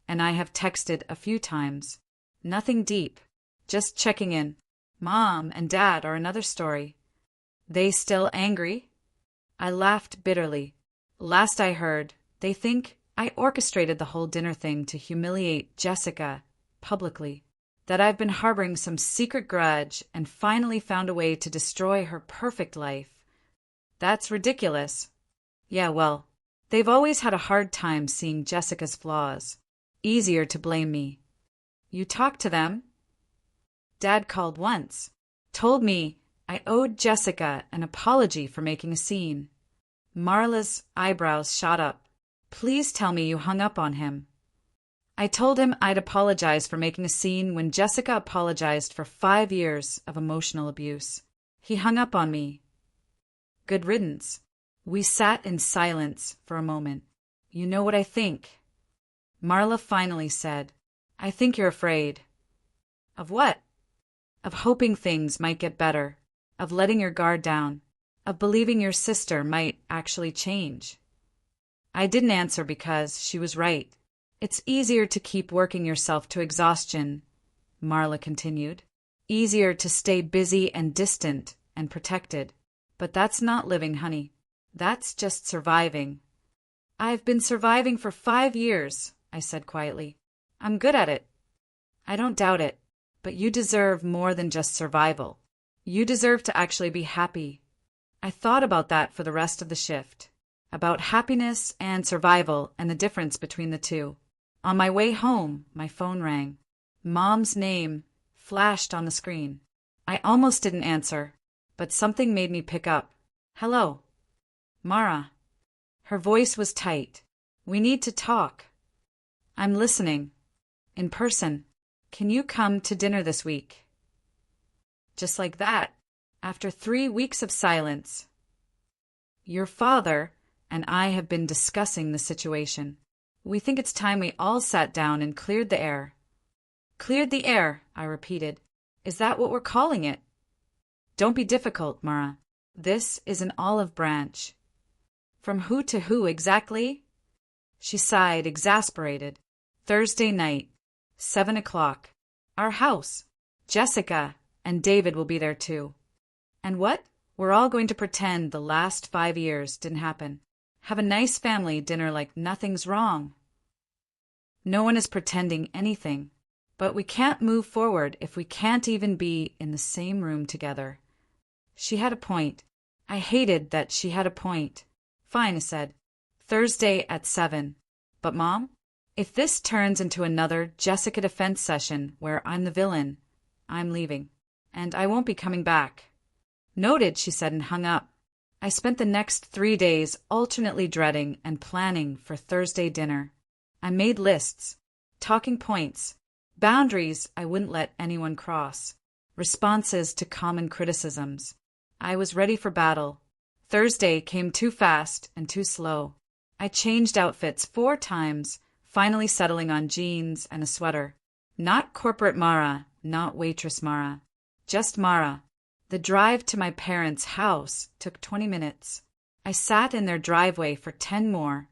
and I have texted a few times. Nothing deep. Just checking in. Mom and Dad are another story." "They still angry?" I laughed bitterly. "Last I heard, they think I orchestrated the whole dinner thing to humiliate Jessica publicly. That I've been harboring some secret grudge and finally found a way to destroy her perfect life. That's ridiculous." "Yeah, well, they've always had a hard time seeing Jessica's flaws. Easier to blame me." "You talked to them?" "Dad called once. Told me I owed Jessica an apology for making a scene." Marla's eyebrows shot up. "Please tell me you hung up on him." "I told him I'd apologize for making a scene when Jessica apologized for 5 years of emotional abuse. He hung up on me." "Good riddance." We sat in silence for a moment. "You know what I think?" Marla finally said, "I think you're afraid." "Of what?" "Of hoping things might get better, of letting your guard down, of believing your sister might actually change." I didn't answer because she was right. "It's easier to keep working yourself to exhaustion," Marla continued. "Easier to stay busy and distant and protected. But that's not living, honey. That's just surviving." "I've been surviving for 5 years," I said quietly. "I'm good at it." "I don't doubt it. But you deserve more than just survival. You deserve to actually be happy." I thought about that for the rest of the shift. About happiness and survival and the difference between the two. On my way home, my phone rang. Mom's name flashed on the screen. I almost didn't answer, but something made me pick up. "Hello." "Mara." Her voice was tight. "We need to talk." "I'm listening." "In person. Can you come to dinner this week?" Just like that, after 3 weeks of silence. "Your father and I have been discussing the situation. We think it's time we all sat down and cleared the air." "Cleared the air," I repeated. "Is that what we're calling it?" "Don't be difficult, Mara. This is an olive branch." "From who to who exactly?" She sighed, exasperated. "Thursday night, 7 o'clock. Our house. Jessica and David will be there too." "And what? We're all going to pretend the last 5 years didn't happen. Have a nice family dinner like nothing's wrong." "No one is pretending anything. But we can't move forward if we can't even be in the same room together." She had a point. I hated that she had a point. "Fine," I said. "Thursday at 7. But Mom, if this turns into another Jessica defense session where I'm the villain, I'm leaving. And I won't be coming back." "Noted," she said and hung up. I spent the next 3 days alternately dreading and planning for Thursday dinner. I made lists, talking points, boundaries I wouldn't let anyone cross, responses to common criticisms. I was ready for battle. Thursday came too fast and too slow. I changed outfits 4 times, finally settling on jeans and a sweater. Not corporate Mara, not waitress Mara. Just Mara. The drive to my parents' house took 20 minutes. I sat in their driveway for 10 more,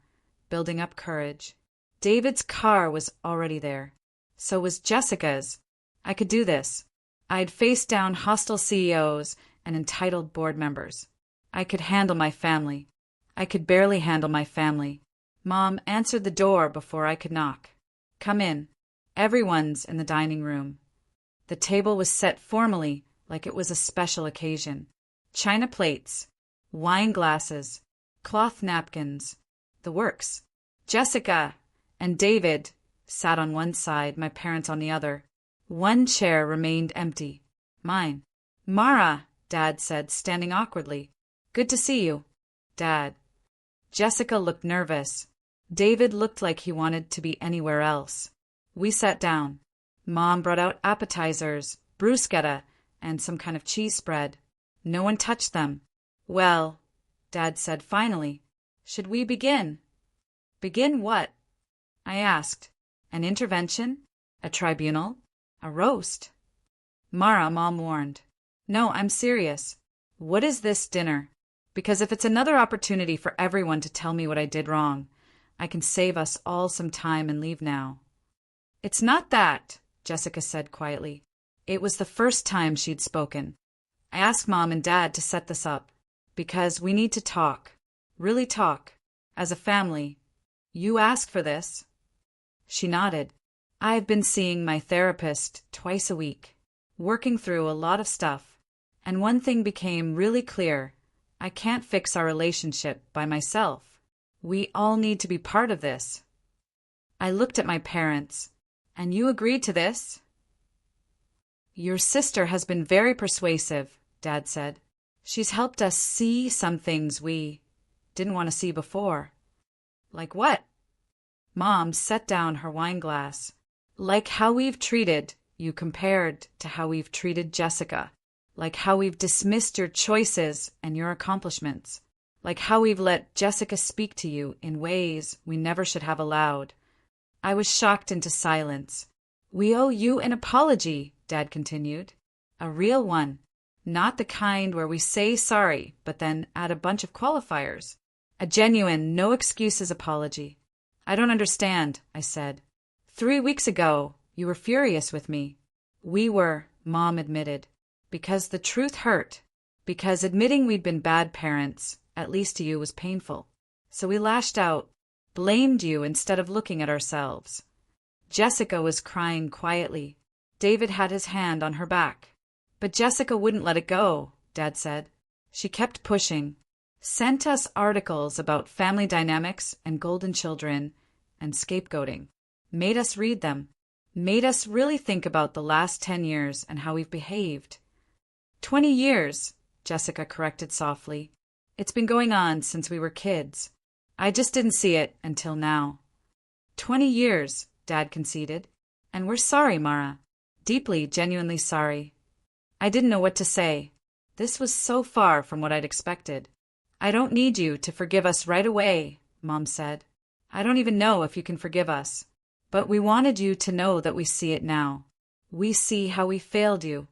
building up courage. David's car was already there. So was Jessica's. I could do this. I'd faced down hostile CEOs and entitled board members. I could handle my family. I could barely handle my family. Mom answered the door before I could knock. "Come in." Everyone's in the dining room. The table was set formally, like it was a special occasion. China plates, wine glasses, cloth napkins, the works. Jessica and David sat on one side, my parents on the other. One chair remained empty. Mine. "Mara," Dad said, standing awkwardly. "Good to see you." "Dad." Jessica looked nervous. David looked like he wanted to be anywhere else. We sat down. Mom brought out appetizers, bruschetta, and some kind of cheese spread. No one touched them. Well, Dad said finally, should we begin? Begin what? I asked. An intervention? A tribunal? A roast? Mara, Mom warned. No, I'm serious. What is this dinner? Because if it's another opportunity for everyone to tell me what I did wrong, I can save us all some time and leave now. It's not that, Jessica said quietly. It was the first time she'd spoken. I asked Mom and Dad to set this up, because we need to talk. Really talk. As a family. You asked for this. She nodded. I've been seeing my therapist twice a week, working through a lot of stuff, and one thing became really clear. I can't fix our relationship by myself. We all need to be part of this. I looked at my parents. And you agreed to this? Your sister has been very persuasive, Dad said. She's helped us see some things we didn't want to see before. Like what? Mom set down her wine glass. Like how we've treated you compared to how we've treated Jessica. Like how we've dismissed your choices and your accomplishments. Like how we've let Jessica speak to you in ways we never should have allowed. I was shocked into silence. We owe you an apology, Dad continued. A real one. Not the kind where we say sorry, but then add a bunch of qualifiers. A genuine, no excuses apology. I don't understand, I said. 3 weeks ago, you were furious with me. We were, Mom admitted. Because the truth hurt. Because admitting we'd been bad parents, at least to you, was painful. So we lashed out. Blamed you instead of looking at ourselves. Jessica was crying quietly. David had his hand on her back. But Jessica wouldn't let it go, Dad said. She kept pushing. Sent us articles about family dynamics and golden children and scapegoating. Made us read them. Made us really think about the last 10 years and how we've behaved. 20 years, Jessica corrected softly. It's been going on since we were kids. I just didn't see it until now. 20 years, Dad conceded. And we're sorry, Mara. Deeply, genuinely sorry. I didn't know what to say. This was so far from what I'd expected. I don't need you to forgive us right away, Mom said. I don't even know if you can forgive us. But we wanted you to know that we see it now. We see how we failed you.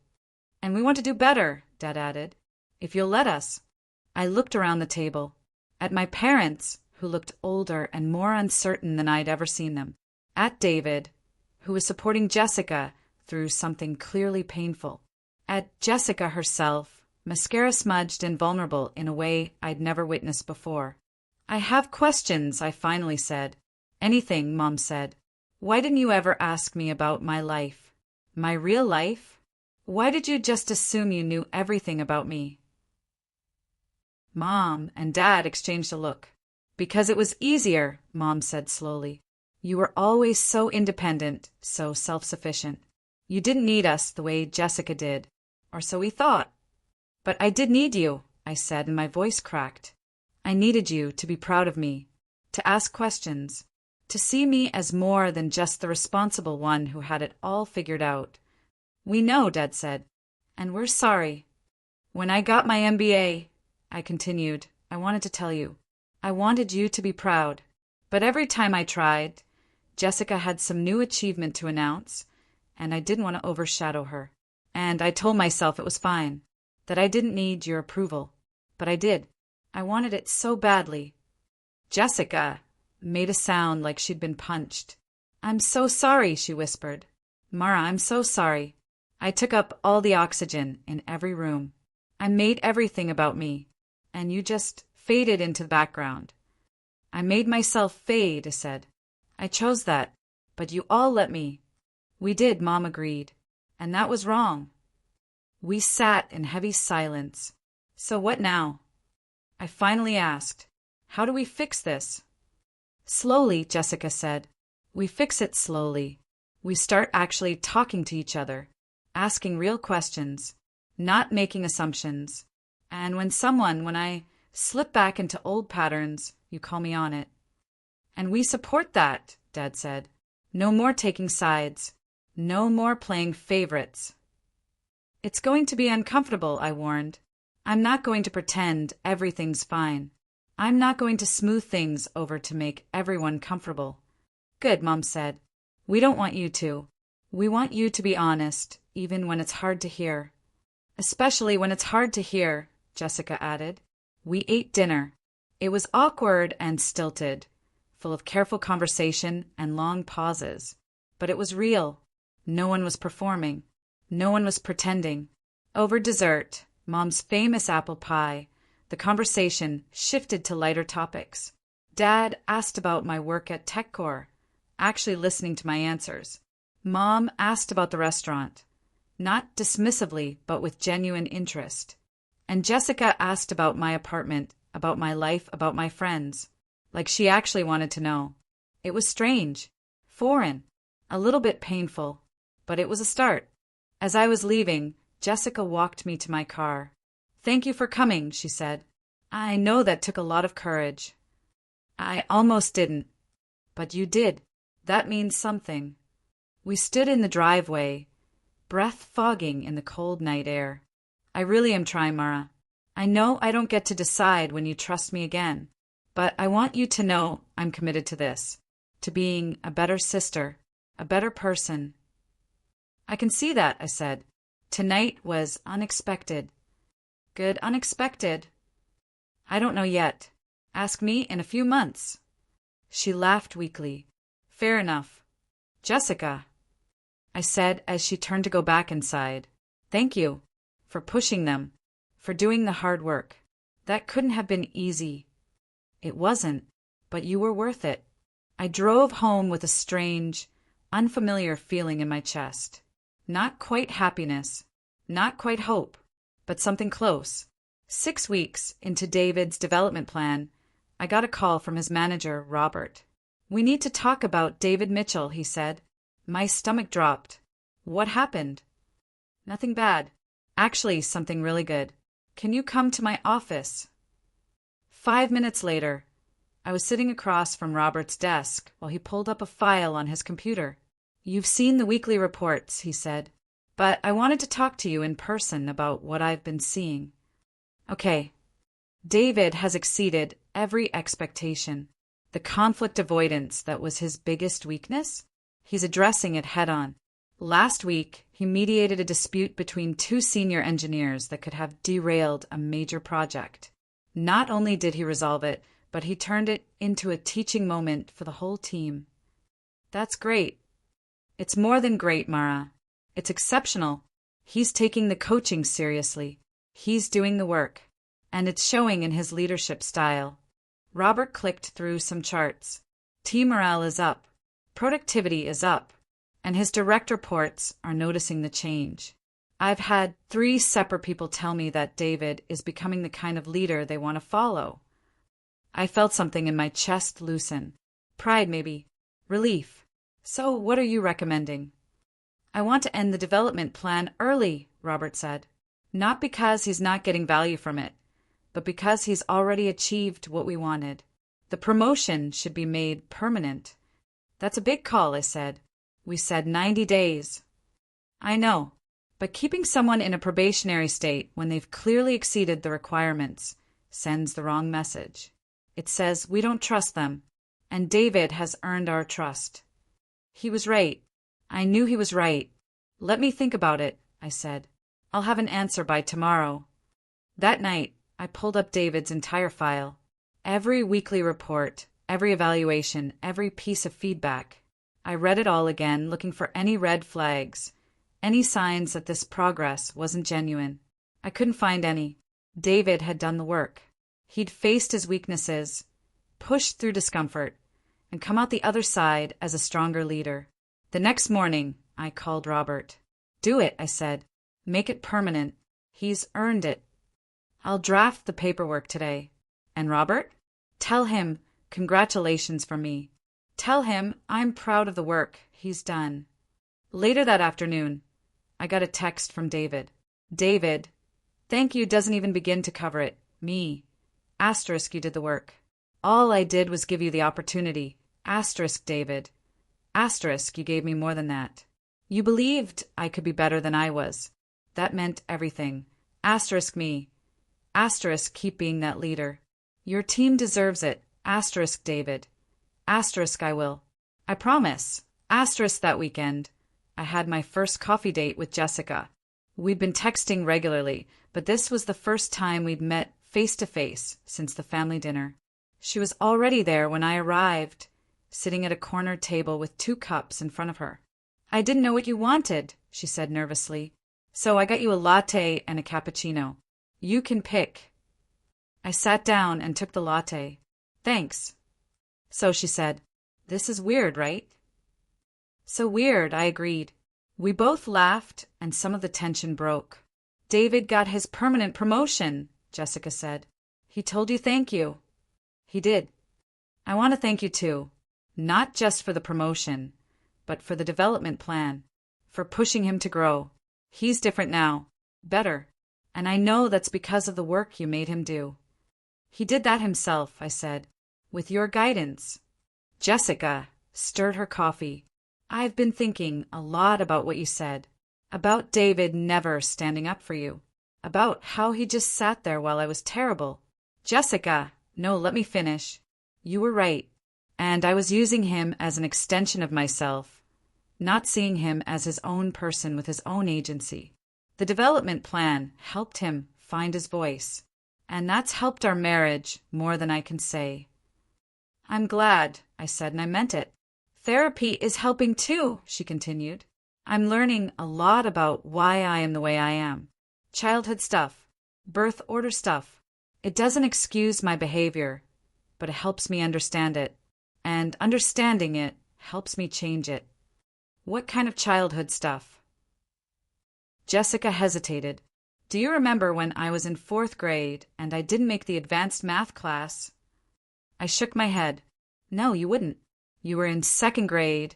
And we want to do better, Dad added. If you'll let us. I looked around the table. At my parents, who looked older and more uncertain than I'd ever seen them. At David, who was supporting Jessica through something clearly painful. At Jessica herself, mascara smudged and vulnerable in a way I'd never witnessed before. I have questions, I finally said. Anything, Mom said. Why didn't you ever ask me about my life? My real life? Why did you just assume you knew everything about me? Mom and Dad exchanged a look. Because it was easier, Mom said slowly. You were always so independent, so self-sufficient. You didn't need us the way Jessica did, or so we thought. But I did need you, I said, and my voice cracked. I needed you to be proud of me, to ask questions, to see me as more than just the responsible one who had it all figured out. We know, Dad said, and we're sorry. When I got my MBA, I continued, I wanted to tell you. I wanted you to be proud. But every time I tried, Jessica had some new achievement to announce, and I didn't want to overshadow her. And I told myself it was fine, that I didn't need your approval. But I did. I wanted it so badly. Jessica made a sound like she'd been punched. I'm so sorry, she whispered. Mara, I'm so sorry. I took up all the oxygen in every room. I made everything about me, and you just faded into the background. I made myself fade, I said. I chose that, but you all let me. We did, Mom agreed, and that was wrong. We sat in heavy silence. So what now? I finally asked, how do we fix this? Slowly, Jessica said. We fix it slowly. We start actually talking to each other, asking real questions, not making assumptions. And when I slip back into old patterns, you call me on it. And we support that, Dad said. No more taking sides. No more playing favorites. It's going to be uncomfortable, I warned. I'm not going to pretend everything's fine. I'm not going to smooth things over to make everyone comfortable. Good, Mom said. We don't want you to. We want you to be honest, even when it's hard to hear. Especially when it's hard to hear, Jessica added. We ate dinner. It was awkward and stilted, full of careful conversation and long pauses. But it was real. No one was performing. No one was pretending. Over dessert, Mom's famous apple pie, the conversation shifted to lighter topics. Dad asked about my work at TechCore, actually listening to my answers. Mom asked about the restaurant, not dismissively, but with genuine interest. And Jessica asked about my apartment, about my life, about my friends, like she actually wanted to know. It was strange, foreign, a little bit painful, but it was a start. As I was leaving, Jessica walked me to my car. Thank you for coming, she said. I know that took a lot of courage. I almost didn't. But you did. That means something. We stood in the driveway, breath fogging in the cold night air. I really am trying, Mara. I know I don't get to decide when you trust me again, but I want you to know I'm committed to this, to being a better sister, a better person. I can see that, I said. Tonight was unexpected. Good, unexpected. I don't know yet. Ask me in a few months. She laughed weakly. Fair enough. Jessica, I said as she turned to go back inside. Thank you. For pushing them. For doing the hard work. That couldn't have been easy. It wasn't, but you were worth it. I drove home with a strange, unfamiliar feeling in my chest. Not quite happiness, not quite hope, but something close. 6 weeks into David's development plan, I got a call from his manager, Robert. We need to talk about David Mitchell, he said. My stomach dropped. What happened? Nothing bad. Actually, something really good. Can you come to my office? 5 minutes later, I was sitting across from Robert's desk while he pulled up a file on his computer. You've seen the weekly reports, he said, but I wanted to talk to you in person about what I've been seeing. Okay. David has exceeded every expectation. The conflict avoidance that was his biggest weakness, he's addressing it head-on. Last week, he mediated a dispute between 2 senior engineers that could have derailed a major project. Not only did he resolve it, but he turned it into a teaching moment for the whole team. That's great. It's more than great, Mara. It's exceptional. He's taking the coaching seriously. He's doing the work. And it's showing in his leadership style. Robert clicked through some charts. Team morale is up. Productivity is up. And his direct reports are noticing the change. I've had 3 separate people tell me that David is becoming the kind of leader they want to follow. I felt something in my chest loosen. Pride, maybe. Relief. So, what are you recommending? I want to end the development plan early, Robert said. Not because he's not getting value from it, but because he's already achieved what we wanted. The promotion should be made permanent. That's a big call, I said. We said 90 days. I know, but keeping someone in a probationary state when they've clearly exceeded the requirements sends the wrong message. It says we don't trust them, and David has earned our trust. He was right. I knew he was right. Let me think about it, I said. I'll have an answer by tomorrow. That night, I pulled up David's entire file. Every weekly report, every evaluation, every piece of feedback. I read it all again, looking for any red flags, any signs that this progress wasn't genuine. I couldn't find any. David had done the work. He'd faced his weaknesses, pushed through discomfort, and come out the other side as a stronger leader. The next morning, I called Robert. Do it, I said. Make it permanent. He's earned it. I'll draft the paperwork today. And Robert? Tell him congratulations from me. Tell him I'm proud of the work he's done. Later that afternoon, I got a text from David. David, thank you doesn't even begin to cover it. Me. Asterisk, you did the work. All I did was give you the opportunity. Asterisk, David. Asterisk, you gave me more than that. You believed I could be better than I was. That meant everything. Asterisk me. Asterisk, keep being that leader. Your team deserves it. Asterisk, David. Asterisk, I will. I promise. Asterisk, that weekend I had my first coffee date with Jessica. We'd been texting regularly, but this was the first time we'd met face to face since the family dinner. She was already there when I arrived, sitting at a corner table with 2 cups in front of her. I didn't know what you wanted, she said nervously, so I got you a latte and a cappuccino. You can pick. I sat down and took the latte. Thanks. So she said, this is weird, right? So weird, I agreed. We both laughed, and some of the tension broke. David got his permanent promotion, Jessica said. He told you thank you. He did. I want to thank you too, not just for the promotion, but for the development plan, for pushing him to grow. He's different now, better, and I know that's because of the work you made him do. He did that himself, I said, with your guidance. Jessica stirred her coffee. I've been thinking a lot about what you said, about David never standing up for you, about how he just sat there while I was terrible. Jessica, no, let me finish. You were right, and I was using him as an extension of myself, not seeing him as his own person with his own agency. The development plan helped him find his voice, and that's helped our marriage more than I can say. I'm glad, I said, and I meant it. Therapy is helping too, she continued. I'm learning a lot about why I am the way I am. Childhood stuff, birth order stuff. It doesn't excuse my behavior, but it helps me understand it. And understanding it helps me change it. What kind of childhood stuff? Jessica hesitated. Do you remember when I was in 4th grade and I didn't make the advanced math class? I shook my head. No, you wouldn't. You were in 2nd grade,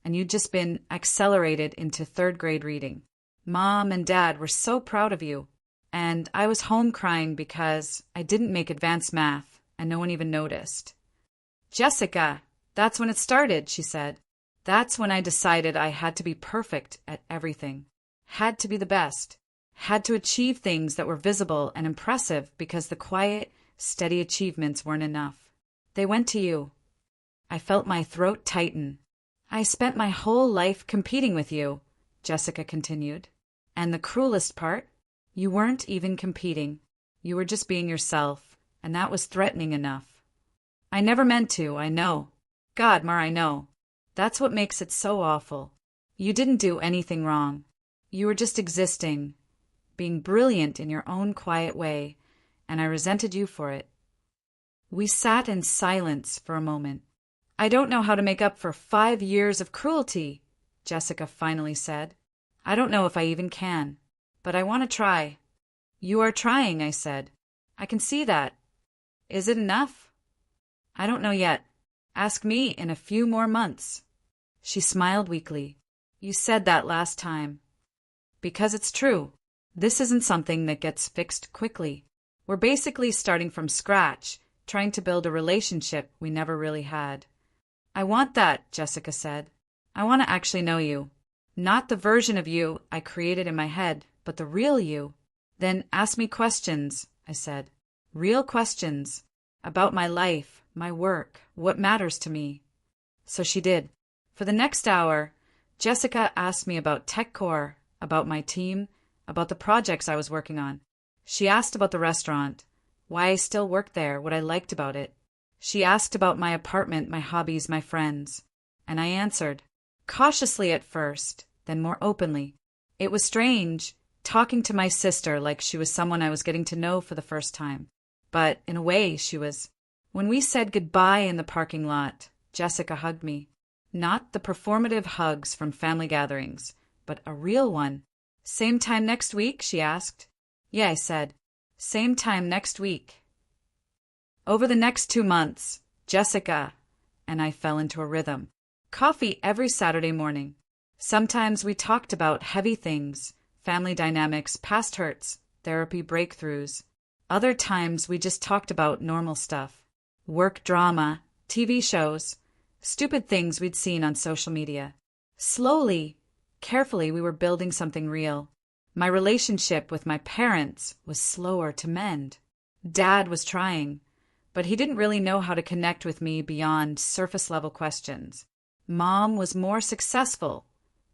and you'd just been accelerated into 3rd grade reading. Mom and Dad were so proud of you, and I was home crying because I didn't make advanced math, and no one even noticed. Jessica, that's when it started, she said. That's when I decided I had to be perfect at everything, had to be the best, had to achieve things that were visible and impressive because the quiet, steady achievements weren't enough. They went to you. I felt my throat tighten. I spent my whole life competing with you, Jessica continued. And the cruelest part? You weren't even competing. You were just being yourself, and that was threatening enough. I never meant to, I know. God, Mar, I know. That's what makes it so awful. You didn't do anything wrong. You were just existing, being brilliant in your own quiet way, and I resented you for it. We sat in silence for a moment. I don't know how to make up for 5 years of cruelty, Jessica finally said. I don't know if I even can, but I want to try. You are trying, I said. I can see that. Is it enough? I don't know yet. Ask me in a few more months. She smiled weakly. You said that last time. Because it's true. This isn't something that gets fixed quickly. We're basically starting from scratch, trying to build a relationship we never really had. I want that, Jessica said. I want to actually know you. Not the version of you I created in my head, but the real you. Then ask me questions, I said. Real questions. About my life, my work, what matters to me. So she did. For the next hour, Jessica asked me about TechCore, about my team, about the projects I was working on. She asked about the restaurant, why I still worked there, what I liked about it. She asked about my apartment, my hobbies, my friends. And I answered, cautiously at first, then more openly. It was strange, talking to my sister like she was someone I was getting to know for the first time. But in a way, she was. When we said goodbye in the parking lot, Jessica hugged me. Not the performative hugs from family gatherings, but a real one. Same time next week, she asked. Yeah, I said. Same time next week. Over the next 2 months, Jessica and I fell into a rhythm. Coffee every Saturday morning. Sometimes we talked about heavy things, family dynamics, past hurts, therapy breakthroughs. Other times we just talked about normal stuff. Work drama, TV shows, stupid things we'd seen on social media. Slowly, carefully, we were building something real. My relationship with my parents was slower to mend. Dad was trying, but he didn't really know how to connect with me beyond surface-level questions. Mom was more successful,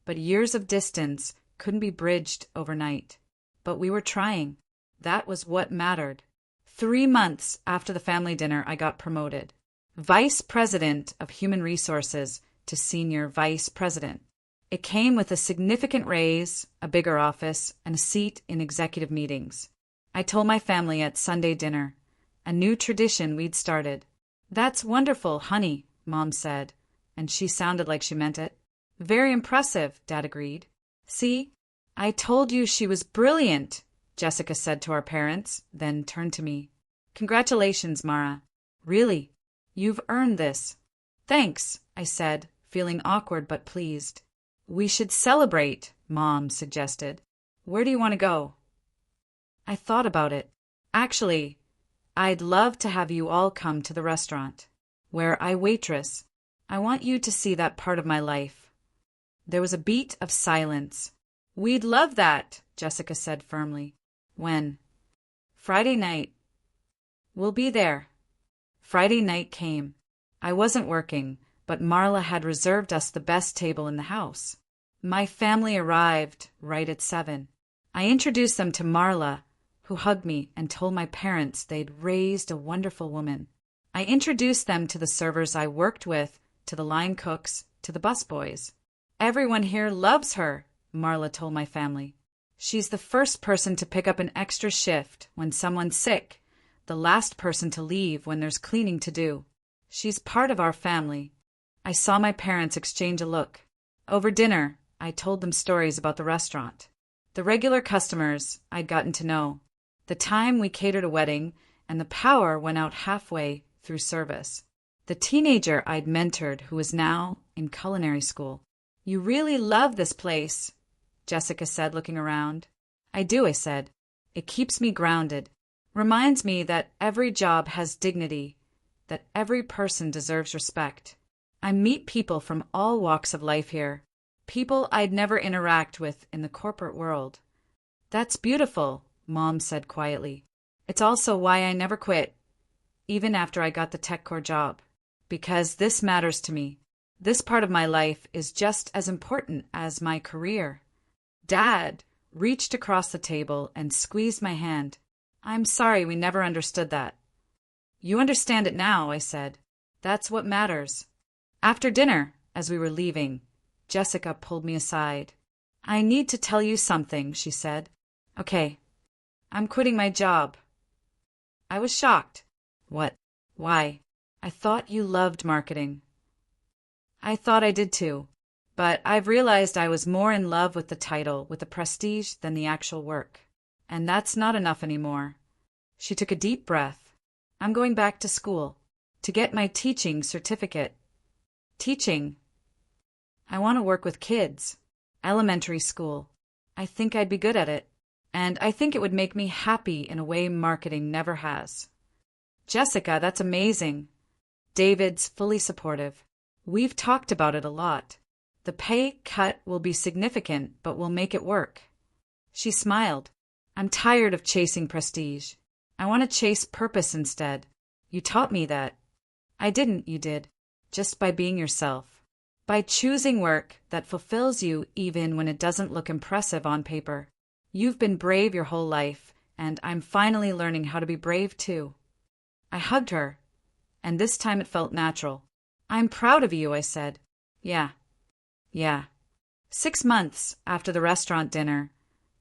but years of distance couldn't be bridged overnight. But we were trying. That was what mattered. 3 months after the family dinner, I got promoted. Vice President of Human Resources to Senior Vice President. It came with a significant raise, a bigger office, and a seat in executive meetings. I told my family at Sunday dinner, a new tradition we'd started. "That's wonderful, honey," Mom said, and she sounded like she meant it. "Very impressive," Dad agreed. "See, I told you she was brilliant," Jessica said to our parents, then turned to me. "Congratulations, Mara. Really, you've earned this." "Thanks," I said, feeling awkward but pleased. "We should celebrate," Mom suggested. "Where do you want to go?" I thought about it. "Actually, I'd love to have you all come to the restaurant, where I waitress. I want you to see that part of my life." There was a beat of silence. "We'd love that," Jessica said firmly. "When?" "Friday night." "We'll be there." Friday night came. I wasn't working, but Marla had reserved us the best table in the house. My family arrived right at 7. I introduced them to Marla, who hugged me and told my parents they'd raised a wonderful woman. I introduced them to the servers I worked with, to the line cooks, to the busboys. "Everyone here loves her," Marla told my family. "She's the first person to pick up an extra shift when someone's sick, the last person to leave when there's cleaning to do. She's part of our family." I saw my parents exchange a look. Over dinner, I told them stories about the restaurant. The regular customers I'd gotten to know. The time we catered a wedding, and the power went out halfway through service. The teenager I'd mentored who was now in culinary school. "You really love this place," Jessica said, looking around. "I do," I said. "It keeps me grounded. Reminds me that every job has dignity, that every person deserves respect. I meet people from all walks of life here, people I'd never interact with in the corporate world." "That's beautiful," Mom said quietly. "It's also why I never quit, even after I got the TechCore job. Because this matters to me. This part of my life is just as important as my career." Dad reached across the table and squeezed my hand. "I'm sorry we never understood that." "You understand it now," I said. "That's what matters." After dinner, as we were leaving, Jessica pulled me aside. "I need to tell you something," she said. "Okay, I'm quitting my job." I was shocked. "What? Why? I thought you loved marketing." "I thought I did too, but I've realized I was more in love with the title, with the prestige, than the actual work. And that's not enough anymore." She took a deep breath. "I'm going back to school, to get my teaching certificate." "Teaching?" "I want to work with kids. Elementary school. I think I'd be good at it. And I think it would make me happy in a way marketing never has." "Jessica, that's amazing." David's fully supportive. "We've talked about it a lot. The pay cut will be significant, but we'll make it work." She smiled. "I'm tired of chasing prestige. I want to chase purpose instead. You taught me that." "I didn't, you did. Just by being yourself. By choosing work that fulfills you even when it doesn't look impressive on paper. You've been brave your whole life, and I'm finally learning how to be brave too." I hugged her, and this time it felt natural. "I'm proud of you," I said. Yeah. 6 months after the restaurant dinner,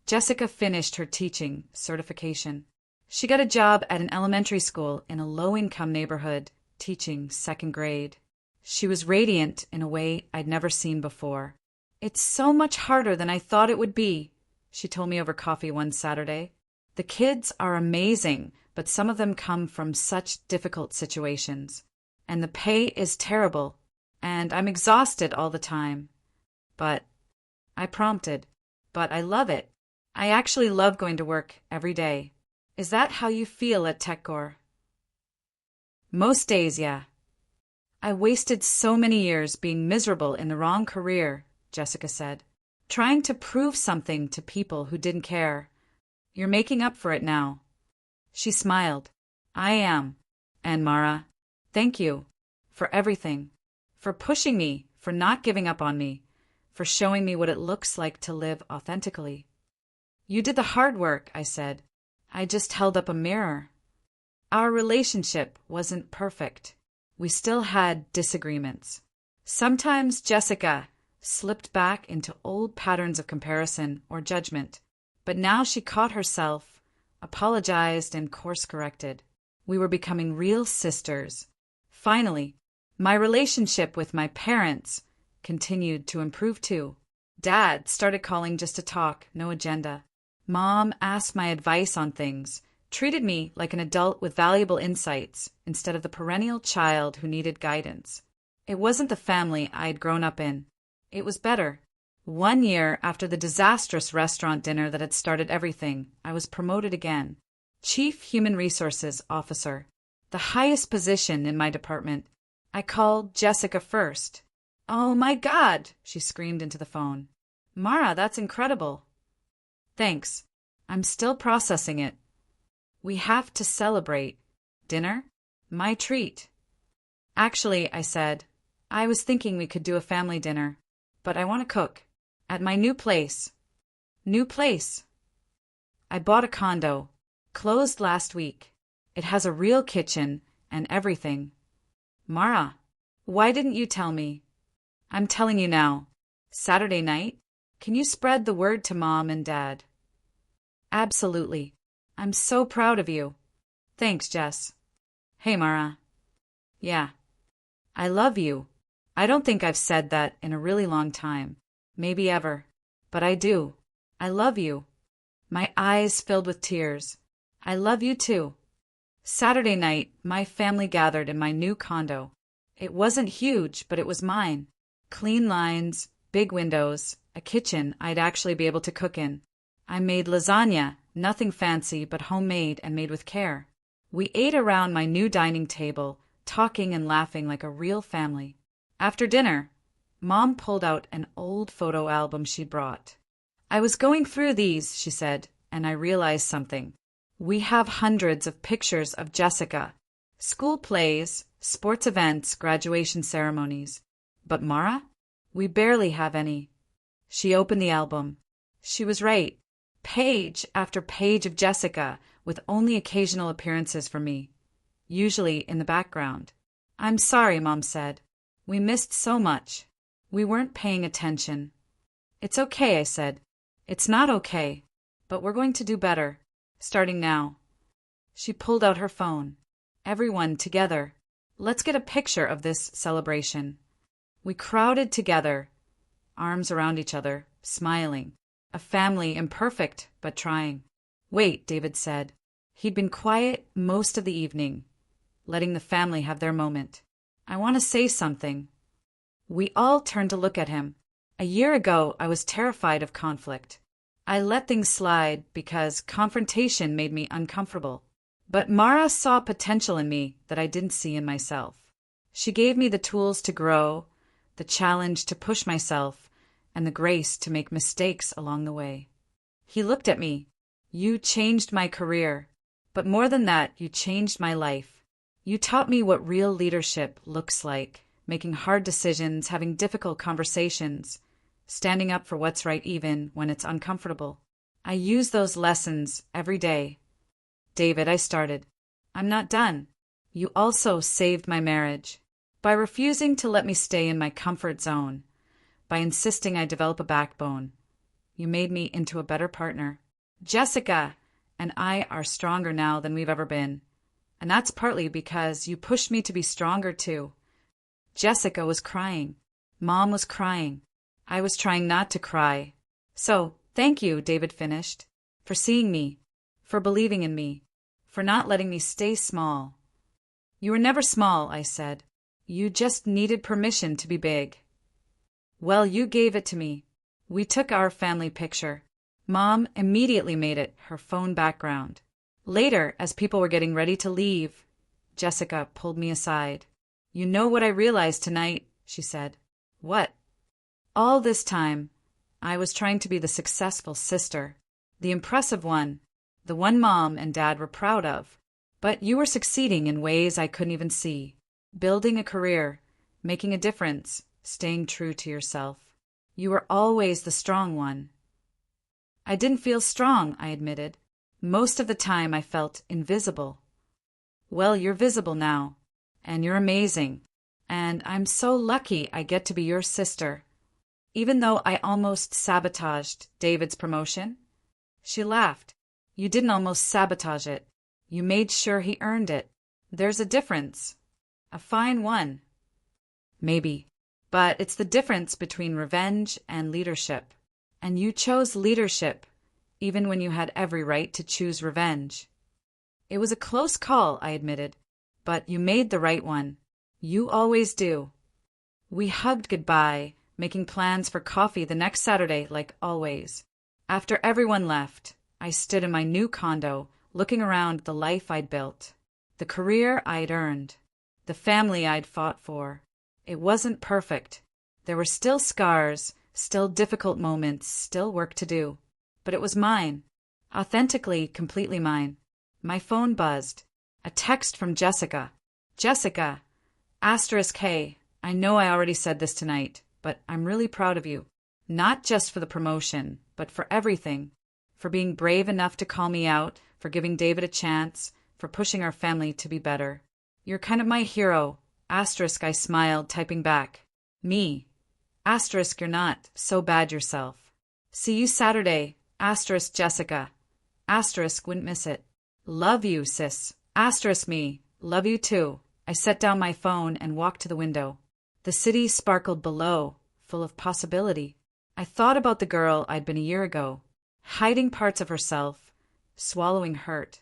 Jessica finished her teaching certification. She got a job at an elementary school in a low-income neighborhood, teaching 2nd grade. She was radiant in a way I'd never seen before. "It's so much harder than I thought it would be," she told me over coffee one Saturday. "The kids are amazing, but some of them come from such difficult situations. And the pay is terrible, and I'm exhausted all the time. But," I prompted, "but I love it. I actually love going to work every day. Is that how you feel at TechCore? Most days, yeah. I wasted so many years being miserable in the wrong career, Jessica said, trying to prove something to people who didn't care. You're making up for it now. She smiled. I am. And Mara, thank you. For everything. For pushing me, for not giving up on me, for showing me what it looks like to live authentically. You did the hard work, I said. I just held up a mirror. Our relationship wasn't perfect. We still had disagreements. Sometimes Jessica slipped back into old patterns of comparison or judgment, but now she caught herself, apologized, and course-corrected. We were becoming real sisters. Finally, my relationship with my parents continued to improve too. Dad started calling just to talk, no agenda. Mom asked my advice on things, treated me like an adult with valuable insights instead of the perennial child who needed guidance. It wasn't the family I'd grown up in. It was better. 1 year after the disastrous restaurant dinner that had started everything, I was promoted again. Chief Human Resources Officer, the highest position in my department. I called Jessica first. Oh my God, she screamed into the phone. Mara, that's incredible. Thanks. I'm still processing it. We have to celebrate. Dinner? My treat. Actually, I said, I was thinking we could do a family dinner, but I want to cook. At my new place. New place. I bought a condo. Closed last week. It has a real kitchen and everything. Mara, why didn't you tell me? I'm telling you now. Saturday night? Can you spread the word to Mom and Dad? Absolutely. I'm so proud of you. Thanks, Jess. Hey, Mara. Yeah. I love you. I don't think I've said that in a really long time. Maybe ever. But I do. I love you. My eyes filled with tears. I love you too. Saturday night, my family gathered in my new condo. It wasn't huge, but it was mine. Clean lines, big windows, a kitchen I'd actually be able to cook in. I made lasagna, nothing fancy but homemade and made with care. We ate around my new dining table, talking and laughing like a real family. After dinner, Mom pulled out an old photo album she'd brought. I was going through these, she said, and I realized something. We have hundreds of pictures of Jessica. School plays, sports events, graduation ceremonies. But Mara? We barely have any. She opened the album. She was right. Page after page of Jessica, with only occasional appearances from me, usually in the background. I'm sorry, Mom said. We missed so much. We weren't paying attention. It's okay, I said. It's not okay, but we're going to do better, starting now. She pulled out her phone. Everyone together. Let's get a picture of this celebration. We crowded together, arms around each other, smiling. A family imperfect, but trying. Wait, David said. He'd been quiet most of the evening, letting the family have their moment. I want to say something. We all turned to look at him. A year ago, I was terrified of conflict. I let things slide because confrontation made me uncomfortable. But Mara saw potential in me that I didn't see in myself. She gave me the tools to grow, the challenge to push myself, and the grace to make mistakes along the way. He looked at me. You changed my career. But more than that, you changed my life. You taught me what real leadership looks like, making hard decisions, having difficult conversations, standing up for what's right even when it's uncomfortable. I use those lessons every day. David, I started. I'm not done. You also saved my marriage. By refusing to let me stay in my comfort zone, by insisting I develop a backbone, you made me into a better partner. Jessica and I are stronger now than we've ever been. And that's partly because you pushed me to be stronger too. Jessica was crying. Mom was crying. I was trying not to cry. So, thank you, David finished, for seeing me, for believing in me, for not letting me stay small. You were never small, I said. You just needed permission to be big. Well, you gave it to me. We took our family picture. Mom immediately made it her phone background. Later, as people were getting ready to leave, Jessica pulled me aside. "You know what I realized tonight," she said. "What?" "All this time, I was trying to be the successful sister, the impressive one, the one Mom and Dad were proud of. But you were succeeding in ways I couldn't even see. Building a career, making a difference, staying true to yourself. You were always the strong one." "I didn't feel strong," I admitted. "Most of the time I felt invisible." "Well, you're visible now. And you're amazing. And I'm so lucky I get to be your sister. Even though I almost sabotaged David's promotion." She laughed. "You didn't almost sabotage it. You made sure he earned it. There's a difference. A fine one." "Maybe. But it's the difference between revenge and leadership. And you chose leadership, even when you had every right to choose revenge." "It was a close call," I admitted. "But you made the right one. You always do." We hugged goodbye, making plans for coffee the next Saturday like always. After everyone left, I stood in my new condo, looking around the life I'd built, the career I'd earned, the family I'd fought for. It wasn't perfect. There were still scars, still difficult moments, still work to do. But it was mine. Authentically, completely mine. My phone buzzed. A text from Jessica. "Jessica, *K, I know I already said this tonight, but I'm really proud of you. Not just for the promotion, but for everything. For being brave enough to call me out, for giving David a chance, for pushing our family to be better. You're kind of my hero. *, I smiled, typing back. "Me. *, you're not. So bad yourself. See you Saturday. * Jessica. * Wouldn't miss it. Love you, sis. * me. Love you too." I set down my phone and walked to the window. The city sparkled below, full of possibility. I thought about the girl I'd been a year ago, hiding parts of herself, swallowing hurt,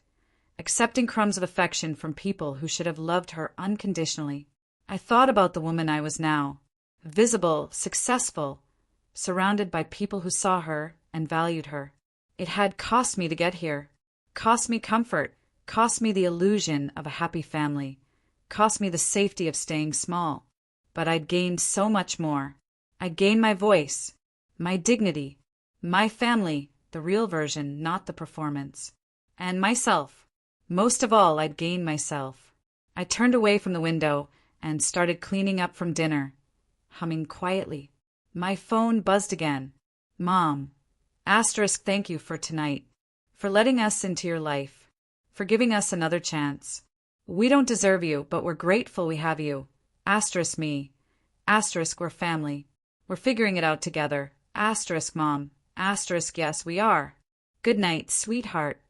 accepting crumbs of affection from people who should have loved her unconditionally. I thought about the woman I was now, visible, successful, surrounded by people who saw her and valued her. It had cost me to get here, cost me comfort, cost me the illusion of a happy family, cost me the safety of staying small. But I'd gained so much more. I'd gained my voice, my dignity, my family, the real version, not the performance, and myself. Most of all, I'd gained myself. I turned away from the window and started cleaning up from dinner, humming quietly. My phone buzzed again. "Mom, thank you for tonight, for letting us into your life, for giving us another chance. We don't deserve you, but we're grateful we have you. Me. We're family. We're figuring it out together. Mom. Yes, we are. Good night, sweetheart.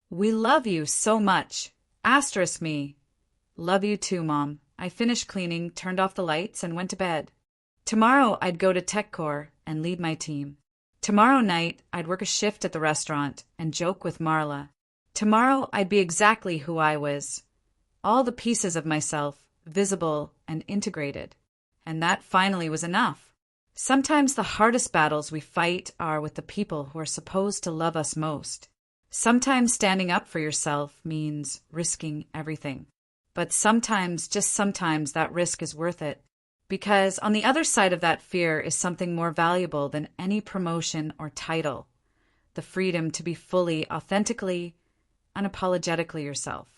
We love you so much. Me. Love you too, Mom." I finished cleaning, turned off the lights, and went to bed. Tomorrow I'd go to TechCore and lead my team. Tomorrow night I'd work a shift at the restaurant and joke with Marla. Tomorrow I'd be exactly who I was. All the pieces of myself, visible and integrated. And that finally was enough. Sometimes the hardest battles we fight are with the people who are supposed to love us most. Sometimes standing up for yourself means risking everything. But sometimes, just sometimes, that risk is worth it. Because on the other side of that fear is something more valuable than any promotion or title. The freedom to be fully, authentically, unapologetically yourself.